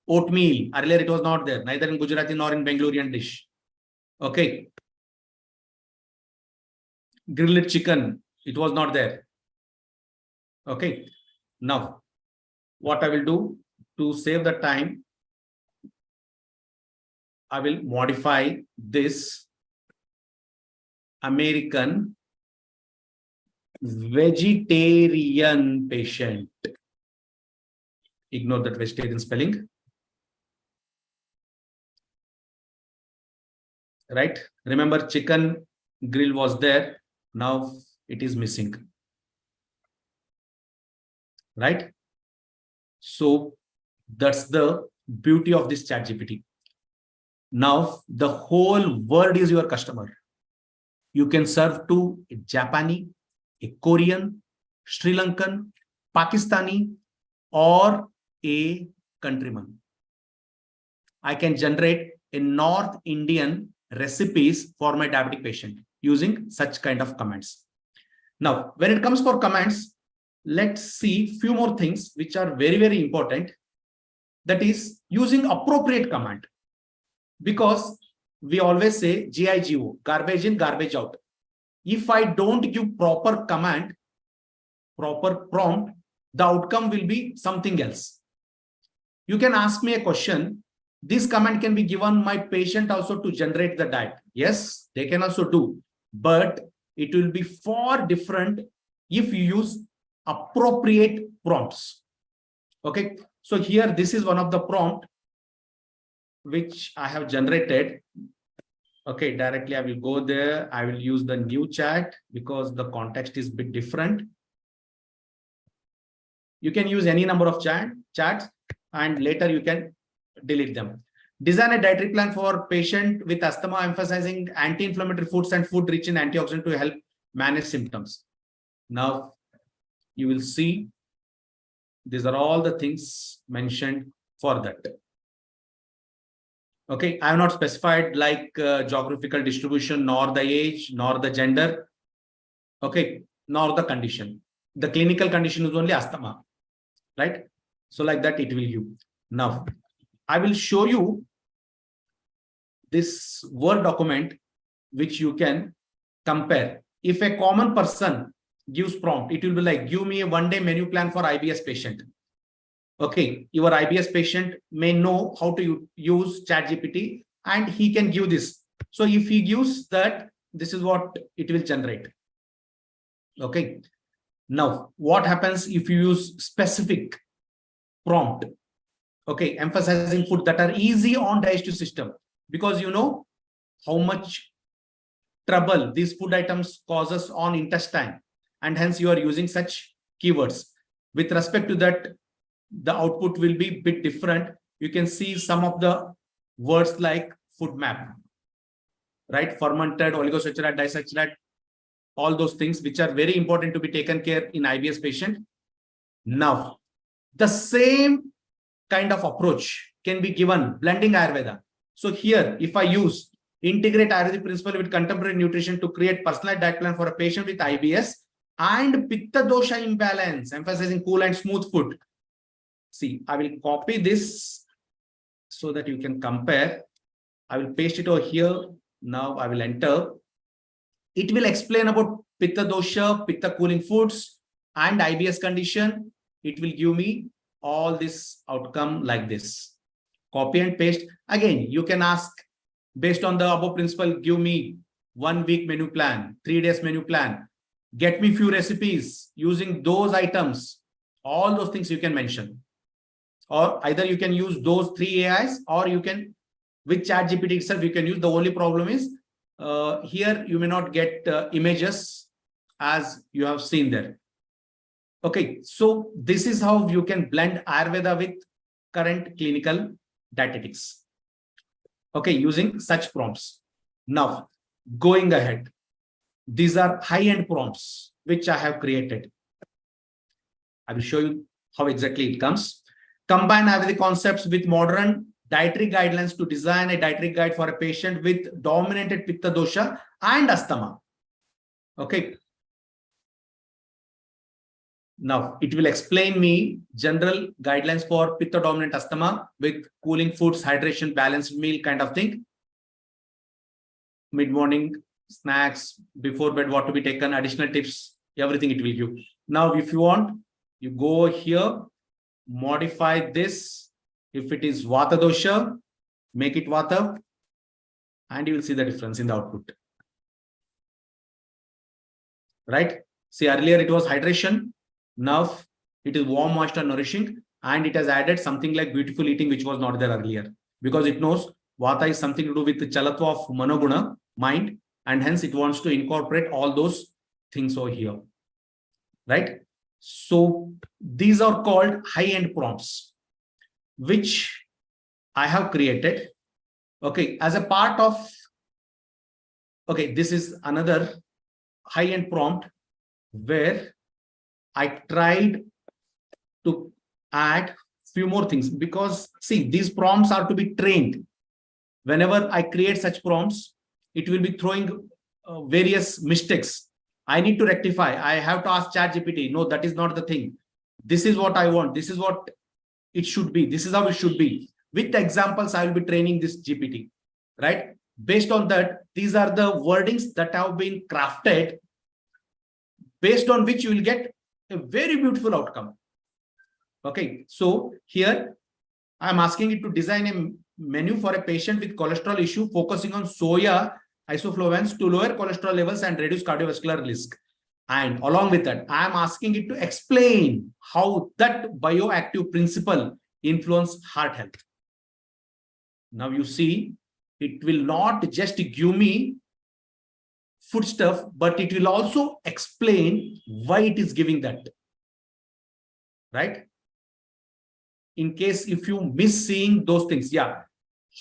Oatmeal, earlier it was not there, neither in Gujarati nor in Bangalorean dish. Okay. Grilled chicken, it was not there. Okay. Now, what I will do to save the time, I will modify this American vegetarian patient. Ignore that vegetarian spelling. Right? Remember, chicken grill was there. Now it is missing. Right? So that's the beauty of this ChatGPT. Now the whole world is your customer. You can serve to a Japanese, a Korean, Sri Lankan, Pakistani, or a countryman. I can generate a North Indian recipes for my diabetic patient using such kind of commands. Now, when it comes for commands, let's see few more things which are very, very important. That is using appropriate command. Because we always say GIGO, garbage in, garbage out. If I don't give proper command, proper prompt, the outcome will be something else. You can ask me a question. This command can be given my patient also to generate the diet. Yes, they can also do, but it will be far different if you use appropriate prompts. Okay, so here this is one of the prompt which I have generated. Okay, directly I will go there. I will use the new chat because the context is a bit different. You can use any number of chats and later you can delete them. Design a dietary plan for patient with asthma, emphasizing anti-inflammatory foods and food rich in antioxidant to help manage symptoms. Now you will see these are all the things mentioned for that. Okay, I have not specified like geographical distribution, nor the age, nor the gender. Okay, nor the condition. The clinical condition is only asthma, right? So like that it will give. Now, I will show you this Word document which you can compare. If a common person gives prompt, it will be like, give me a one-day menu plan for IBS patient. Okay, your IBS patient may know how to use ChatGPT and he can give this. So if he gives that, this is what it will generate. Okay. Now, what happens if you use specific prompt? Okay, emphasizing food that are easy on digestive system, because you know how much trouble these food items causes on intestine, and hence you are using such keywords. With respect to that, the output will be a bit different. You can see some of the words like food map, right? Fermented, oligosaccharide, disaccharide, all those things which are very important to be taken care in IBS patient. Now, the same kind of approach can be given blending Ayurveda. So here, if I use integrate Ayurvedic principle with contemporary nutrition to create personalized diet plan for a patient with IBS and Pitta dosha imbalance, emphasizing cool and smooth food. See, I will copy this so that you can compare. I will paste it over here. Now I will enter. It will explain about Pitta dosha, Pitta cooling foods, and IBS condition. It will give me all this outcome like this. Copy and paste. Again, you can ask based on the above principle, give me 1 week menu plan, 3 days menu plan, get me few recipes using those items. All those things you can mention. Or either you can use those 3 AIs or you can, with ChatGPT itself, you can use. The only problem is here you may not get images as you have seen there. Okay, so this is how you can blend Ayurveda with current clinical dietetics. Okay, using such prompts. Now, going ahead, these are high-end prompts which I have created. I will show you how exactly it comes. Combine Ayurvedic concepts with modern dietary guidelines to design a dietary guide for a patient with dominated Pitta dosha and asthma. Okay. Now, it will explain me general guidelines for Pitta dominant asthma with cooling foods, hydration, balanced meal kind of thing. Mid-morning snacks, before bed, what to be taken, additional tips, everything it will give. Now, if you want, you go here, modify this. If it is Vata dosha, make it Vata, and you will see the difference in the output. Right? See, earlier it was hydration. Now it is warm, moist, and nourishing, and it has added something like beautiful eating, which was not there earlier, because it knows Vata is something to do with the chalatva of manoguna, mind, and hence it wants to incorporate all those things over here. Right? So these are called high-end prompts, which I have created. Okay, as a part of, okay, this is another high-end prompt where I tried to add few more things, because see, these prompts are to be trained. Whenever I create such prompts, it will be throwing various mistakes. I need to rectify. I have to ask ChatGPT, no, that is not the thing. This is what I want. This is what it should be. This is how it should be. With examples, I will be training this GPT. right? Based on that, these are the wordings that have been crafted, based on which you will get a very beautiful outcome. Okay, so here I'm asking it to design a menu for a patient with cholesterol issue, focusing on soya isoflavones to lower cholesterol levels and reduce cardiovascular risk. And along with that, I'm asking it to explain how that bioactive principle influence heart health. Now you see, it will not just give me food stuff, but it will also explain why it is giving that, right? In case if you miss seeing those things, yeah,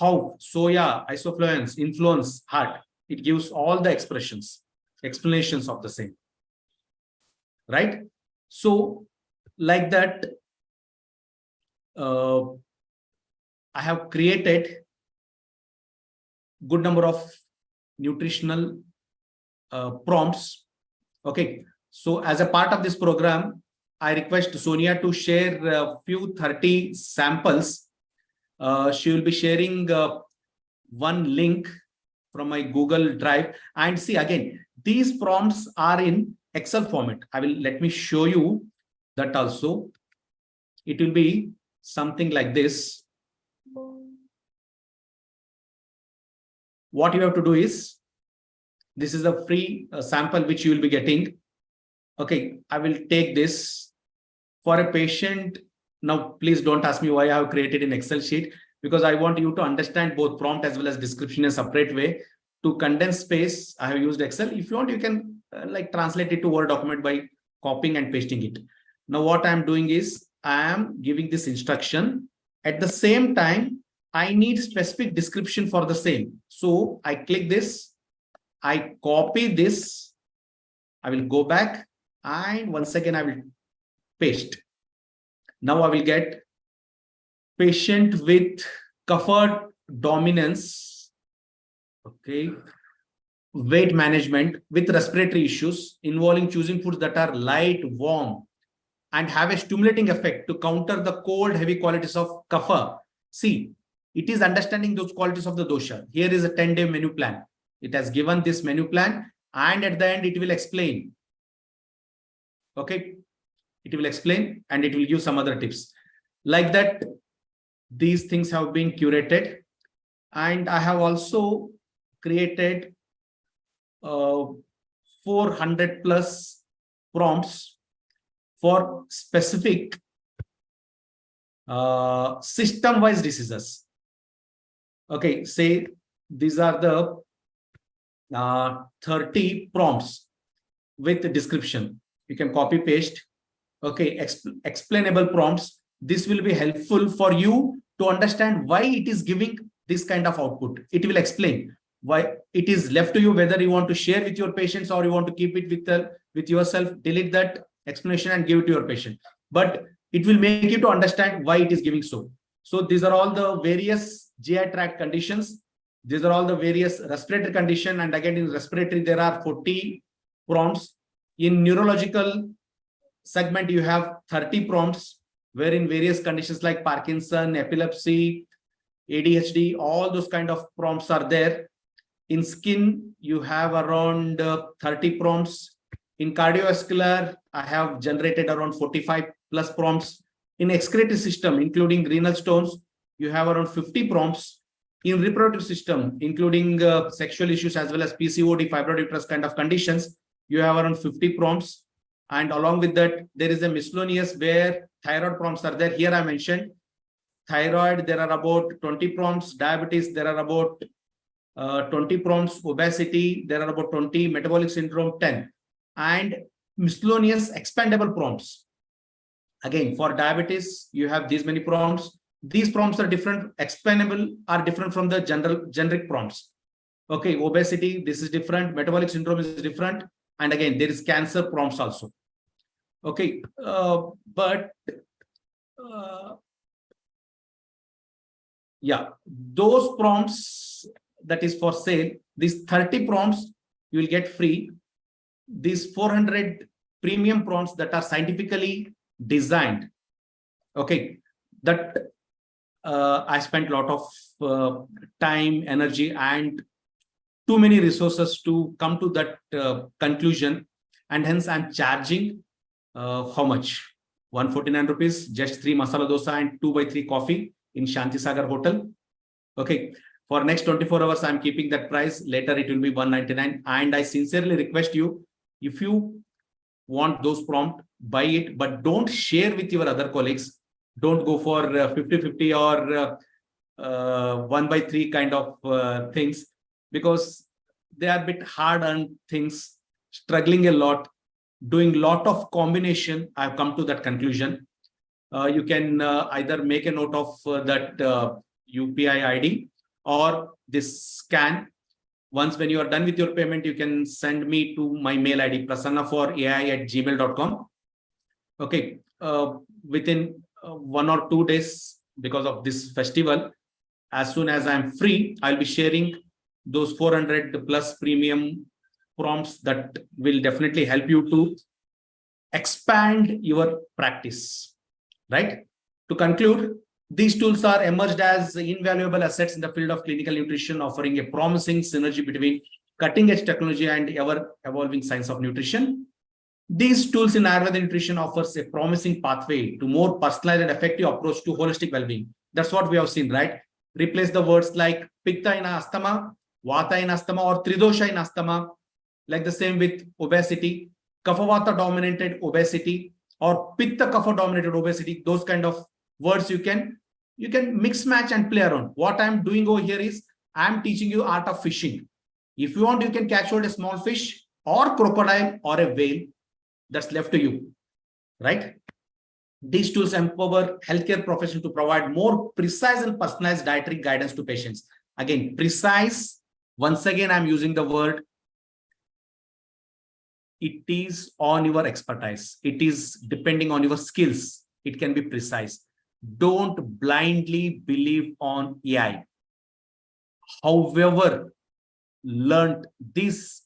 how soya isoflavones influence heart, it gives all the explanations of the same, right? So like that, I have created good number of nutritional prompts. Okay, so as a part of this program, I request Sonia to share a few 30 samples. She will be sharing one link from my Google Drive, and see again, these prompts are in Excel format. Let me show you that also. It will be something like this. What you have to do is, this is a free sample which you will be getting. Okay, I will take this for a patient. Now, please don't ask me why I have created an Excel sheet, because I want you to understand both prompt as well as description in a separate way. To condense space, I have used Excel. If you want, you can like translate it to Word document by copying and pasting it. Now, what I'm doing is I am giving this instruction. At the same time, I need specific description for the same. So I click this, I copy this, I will go back, and once again I will paste. Now I will get patient with comfort dominance, okay, weight management with respiratory issues involving choosing foods that are light, warm, and have a stimulating effect to counter the cold, heavy qualities of kapha. See, it is understanding those qualities of the dosha. Here is a 10-day menu plan. It has given this menu plan, and at the end it will explain. Okay, it will explain and it will give some other tips. Like that, these things have been curated, and I have also created 400 plus prompts for specific system-wise diseases. Okay, say these are the 30 prompts with the description. You can copy paste. Okay, explainable prompts. This will be helpful for you to understand why it is giving this kind of output. It will explain why. It is left to you whether you want to share with your patients or you want to keep it with yourself. Delete that explanation and give it to your patient. But it will make you to understand why it is giving so. So these are all the various GI tract conditions. These are all the various respiratory condition. And again, in respiratory, there are 40 prompts. In neurological segment, you have 30 prompts, where in various conditions like Parkinson, epilepsy, ADHD, all those kind of prompts are there. In skin, you have around 30 prompts. In cardiovascular, I have generated around 45 plus prompts. In excretory system, including renal stones, you have around 50 prompts. In reproductive system, including sexual issues as well as PCOD, fibroid uterus kind of conditions, you have around 50 prompts. And along with that, there is a miscellaneous where thyroid prompts are there. Here I mentioned thyroid, there are about 20 prompts. Diabetes, there are about 20 prompts. Obesity, there are about 20. Metabolic syndrome, 10. And miscellaneous expandable prompts. Again, for diabetes, you have these many prompts. These prompts are different. Expandable are different from the generic prompts. Okay, obesity, this is different. Metabolic syndrome is different. And again, there is cancer prompts also. Okay, yeah, those prompts that is for sale, these 30 prompts you will get free. These 400 premium prompts that are scientifically designed. Okay, that I spent a lot of time, energy, and too many resources to come to that conclusion. And hence I'm charging how much? 149 rupees, just 3 masala dosa and 2/3 coffee in Shanti Sagar Hotel. Okay. For next 24 hours, I'm keeping that price. Later, it will be 199. And I sincerely request you, if you want those prompt, buy it, but don't share with your other colleagues. Don't go for 50-50 or 1/3 kind of things, because they are a bit hard on things, struggling a lot, doing lot of combination. I've come to that conclusion. You can either make a note of that UPI ID or this scan. Once when you are done with your payment, you can send me to my mail ID prasanna4ai@gmail.com. Okay. Within 1 or 2 days, because of this festival, as soon as I'm free, I'll be sharing those 400 plus premium prompts that will definitely help you to expand your practice, right? To conclude, these tools are emerged as invaluable assets in the field of clinical nutrition, offering a promising synergy between cutting-edge technology and ever-evolving science of nutrition. These tools in Ayurveda nutrition offers a promising pathway to more personalized and effective approach to holistic well-being. That's what we have seen, right? Replace the words like Pitta in asthma, Vata in asthma, or Tridosha in asthma. Like the same with obesity, Kapha Vata dominated obesity or Pitta Kapha dominated obesity. Those kind of words you can mix, match, and play around. What I'm doing over here is I'm teaching you art of fishing. If you want, you can catch hold a small fish or crocodile or a whale. That's left to you, right? These tools empower healthcare professionals to provide more precise and personalized dietary guidance to patients. Again, precise. Once again, I'm using the word. It is on your expertise. It is depending on your skills. It can be precise. Don't blindly believe on AI. However learned these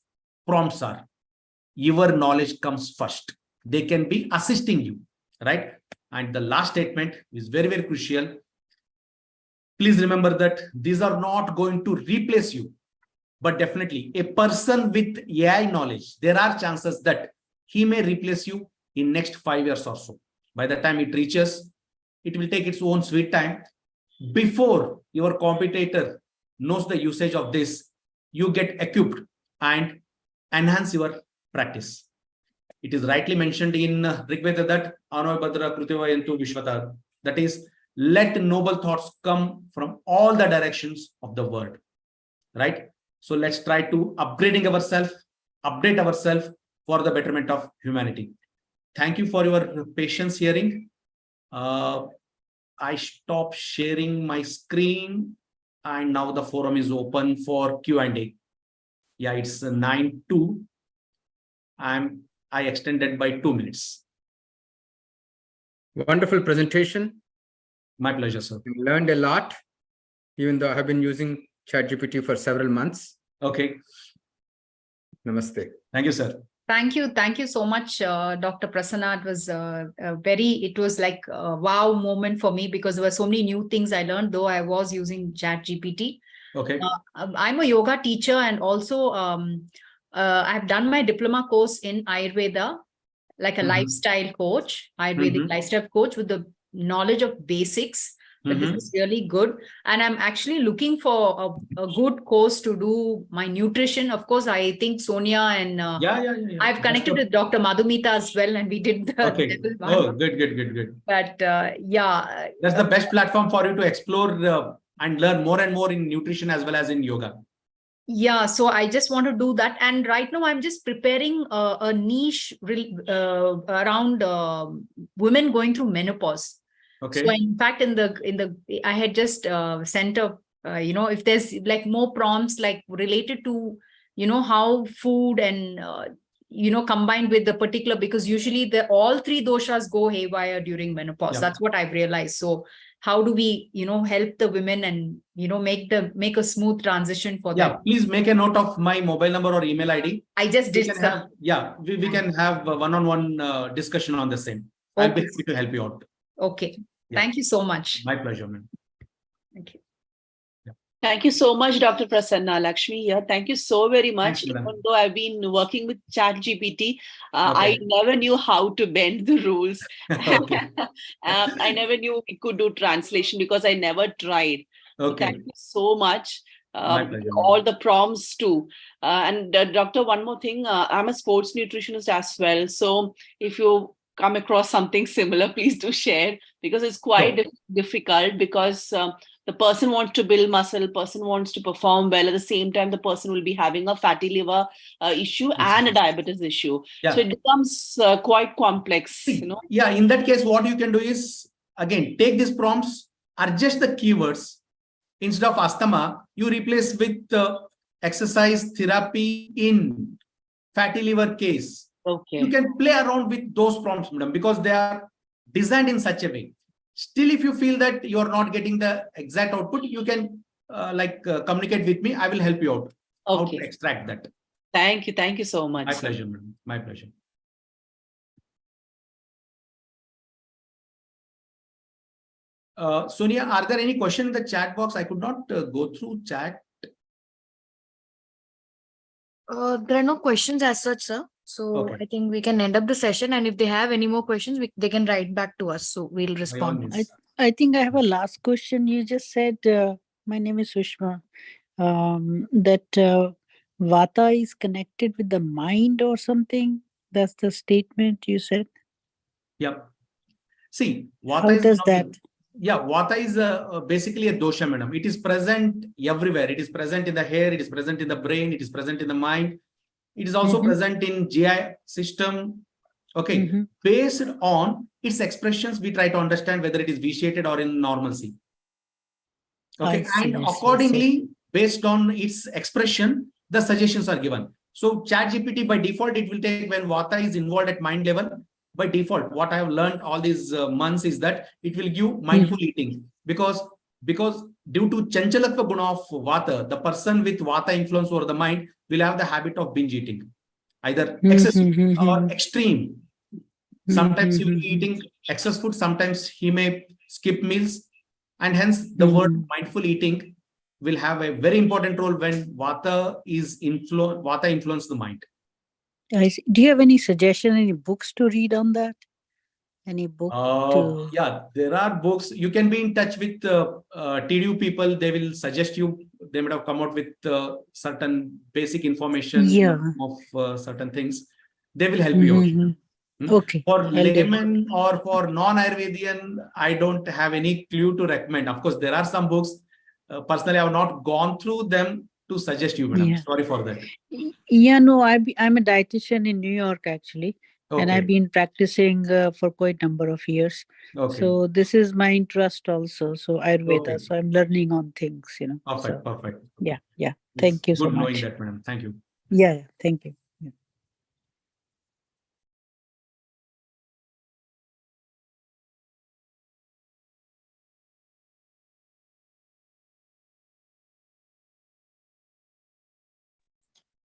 prompts are, your knowledge comes first. They can be assisting you, right? And the last statement is very, very crucial. Please remember that these are not going to replace you, but definitely a person with AI knowledge, there are chances that he may replace you in next 5 years or so. By the time it reaches, it will take its own sweet time. Before your competitor knows the usage of this, you get equipped and enhance your practice. It is rightly mentioned in Rigveda that Anavabhadra Krutivayantu Vishvata. That is, let noble thoughts come from all the directions of the world, right? So let's try to update ourselves for the betterment of humanity. Thank you for your patience hearing. I stop sharing my screen and now the forum is open for Q&A. Yeah, it's 9:02. I extended by 2 minutes. Wonderful presentation. My pleasure, sir. I learned a lot, even though I have been using ChatGPT for several months. Okay. Namaste. Thank you, sir. Thank you. Thank you so much, Dr. Prasanna. It was it was like a wow moment for me because there were so many new things I learned, though I was using ChatGPT. Okay. I'm a yoga teacher and also I've done my diploma course in Ayurveda, like a lifestyle coach, Ayurvedic lifestyle coach with the knowledge of basics. But this is really good. And I'm actually looking for a good course to do my nutrition. Of course, I think Sonia and Yeah. I've connected with Dr. Madhumita as well, and we did the okay. level 1. Oh, good. But yeah. That's the best platform for you to explore and learn more and more in nutrition as well as in yoga. Yeah, so I just want to do that. And right now I'm just preparing a niche around women going through menopause. Okay. So in fact, I had just sent a, if there's like more prompts like related to, how food and, combined with the particular, because usually all 3 doshas go haywire during menopause. Yeah. That's what I've realized. So how do we, help the women and, make a smooth transition for them? Yeah, please make a note of my mobile number or email ID. I just did. We can have a one-on-one discussion on the same. I'll be happy to help you out. Okay. Yeah. Thank you so much. My pleasure, man. Thank you. Thank you so much, Dr. Prasanna. Lakshmi here. Thank you so very much. Thanks, madam. Even though I've been working with ChatGPT, Okay. I never knew how to bend the rules. Okay. I never knew we could do translation because I never tried. So Okay. thank you so much. My pleasure, All madam. the prompts too. And Doctor, one more thing. I'm a sports nutritionist as well. So if you come across something similar, please do share, because it's quite Sure. difficult, because the person wants to build muscle, person wants to perform well. At the same time, the person will be having a fatty liver issue Yes, and a yes. diabetes issue. Yeah. So it becomes quite complex, you See, know. yeah, in that case, what you can do is, again, take these prompts, adjust the keywords. Instead of asthma, you replace with exercise therapy in fatty liver case. Okay. You can play around with those prompts, madam, because they are designed in such a way. Still, if you feel that you are not getting the exact output, you can communicate with me. I will help you out how to Okay. extract that. Thank you. Thank you so much. My sir. pleasure, madam. My pleasure. Sonia, are there any questions in the chat box? I could not go through chat. There are no questions as such, sir. So Okay. I think we can end up the session, and if they have any more questions, they can write back to us. So we'll By all respond. means. I think I have a last question. You just said, my name is Sushma, that Vata is connected with the mind or something. That's the statement you said. Yep. See, How Vata is does one of that? the- yeah, Vata is basically a dosha, madam. It is present everywhere. It is present in the hair. It is present in the brain. It is present in the mind. It is also Mhm. present in GI system. Okay. Mhm. Based on its expressions, we try to understand whether it is vitiated or in normalcy. Okay. I see, And I see, I see. accordingly, based on its expression, the suggestions are given. So ChatGPT by default, it will take when Vata is involved at mind level. By default, what I have learned all these months is that it will give mindful eating, because due to chanchalatva guna of Vata, the person with Vata influence over the mind will have the habit of binge eating, either excessive or extreme. Sometimes he will be eating excess food, sometimes he may skip meals, and hence the word mindful eating will have a very important role when Vata influence the mind. I see. Do you have any suggestion, any books to read on that? Any book to? Yeah, there are books. You can be in touch with TDU people. They will suggest you. They might have come out with certain basic information of certain things. They will help you out. Okay. For I'll do that. layman or for non-Ayurvedian, I don't have any clue to recommend. Of course, there are some books. Personally, I have not gone through them to suggest you, madam. Yeah. Sorry for that. Yeah, no, I'm a dietitian in New York actually, and I've Okay. been practicing for quite a number of years. Okay. So this is my interest also. So Ayurveda. Okay. So I'm learning on things, you know. Perfect. So Perfect. yeah. It's Thank you so good knowing much. that, madam. Thank you. Yeah. Thank you. Yeah.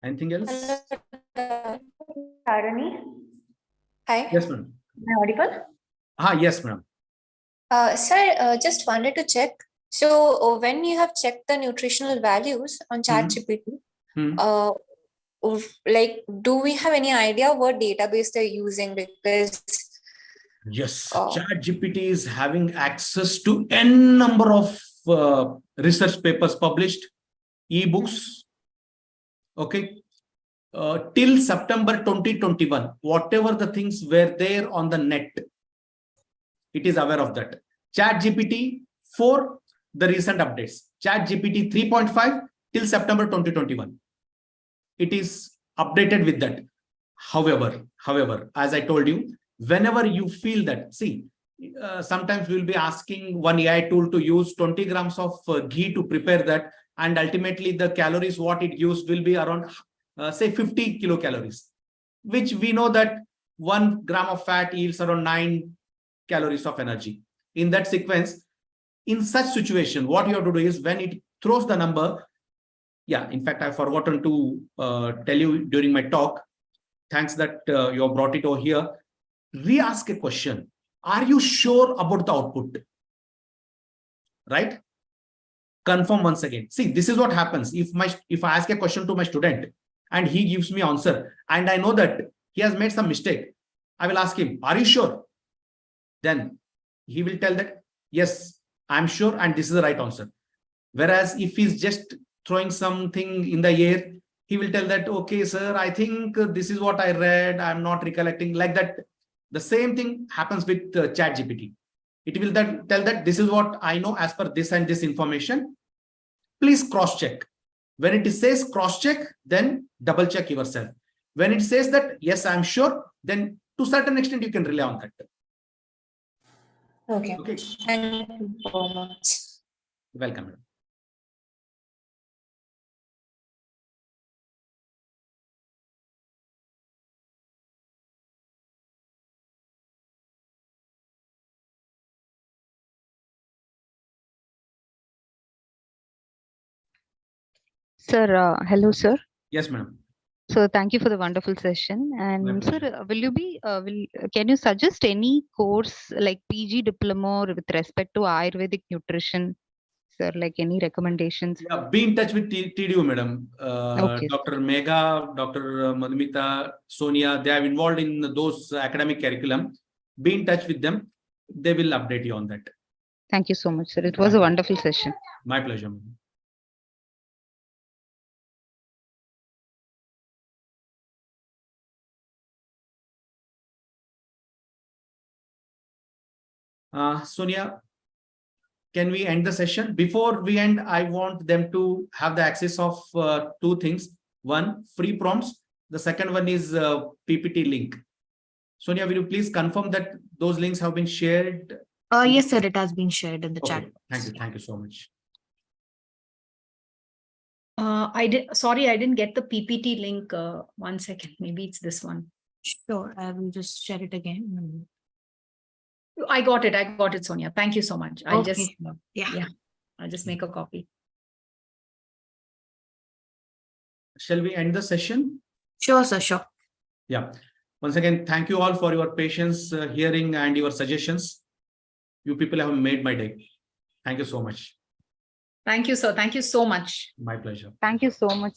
Anything else? Tarani? Hi, Yes, madam. am I audible? Yes, madam. Sir, just wanted to check. So, when you have checked the nutritional values on ChatGPT, do we have any idea what database they're using? Because Yes, ChatGPT is having access to n number of research papers published, ebooks. Okay. Till September 2021, whatever the things were there on the net, it is aware of that. ChatGPT 4, the recent updates. ChatGPT 3.5 till September 2021. It is updated with that. However, as I told you, whenever you feel that, see, sometimes we'll be asking one AI tool to use 20 grams of ghee to prepare that, and ultimately the calories what it gives will be around say 50 kilocalories, which we know that 1 gram of fat yields around 9 calories of energy. In that sequence, in such situation, what you have to do is when it throws the number, yeah, in fact, I've forgotten to tell you during my talk, thanks that you have brought it over here, re-ask a question. Are you sure about the output? Right? confirm once again. See, this is what happens. If I ask a question to my student and he gives me answer, and I know that he has made some mistake, I will ask him, are you sure? Then he will tell that, yes, I'm sure, and this is the right answer. Whereas if he's just throwing something in the air, he will tell that, okay, sir, I think this is what I read. I'm not recollecting, like that. The same thing happens with ChatGPT. It will then tell that this is what I know as per this and this information. Please cross-check. When it says cross-check, then double-check yourself. When it says that, yes, I'm sure, then to a certain extent, you can rely on that. Okay. Okay. Thank you so much. Welcome, madam. Sir, hello, sir. Yes, madam. So thank you for the wonderful session. My And sir, pleasure. will you be, can you suggest any course like PG diploma or with respect to Ayurvedic nutrition? Sir, like any recommendations? Yeah, be in touch with TDU, madam. Okay. Dr. Megha, Dr. Madhumita, Sonia, they are involved in those academic curriculum. Be in touch with them. They will update you on that. Thank you so much, sir. It was a wonderful session. My pleasure, madam. Sonia, can we end the session? Before we end, I want them to have the access of two things. One, free prompts. The second one is PPT link. Sonia, will you please confirm that those links have been shared? Yes, sir, it has been shared in the Okay. chat. Thank you. Thank you so much. Sorry, I didn't get the PPT link. 1 second. Maybe it's this one. Sure, I will just share it again. I got it, Sonia. Thank you so much. I'll Okay. just, Yeah. I'll just make a copy. Shall we end the session? Sure, sir, sure. Yeah. Once again, thank you all for your patience, hearing, and your suggestions. You people have made my day. Thank you so much. Thank you, sir. Thank you so much. My pleasure. Thank you so much.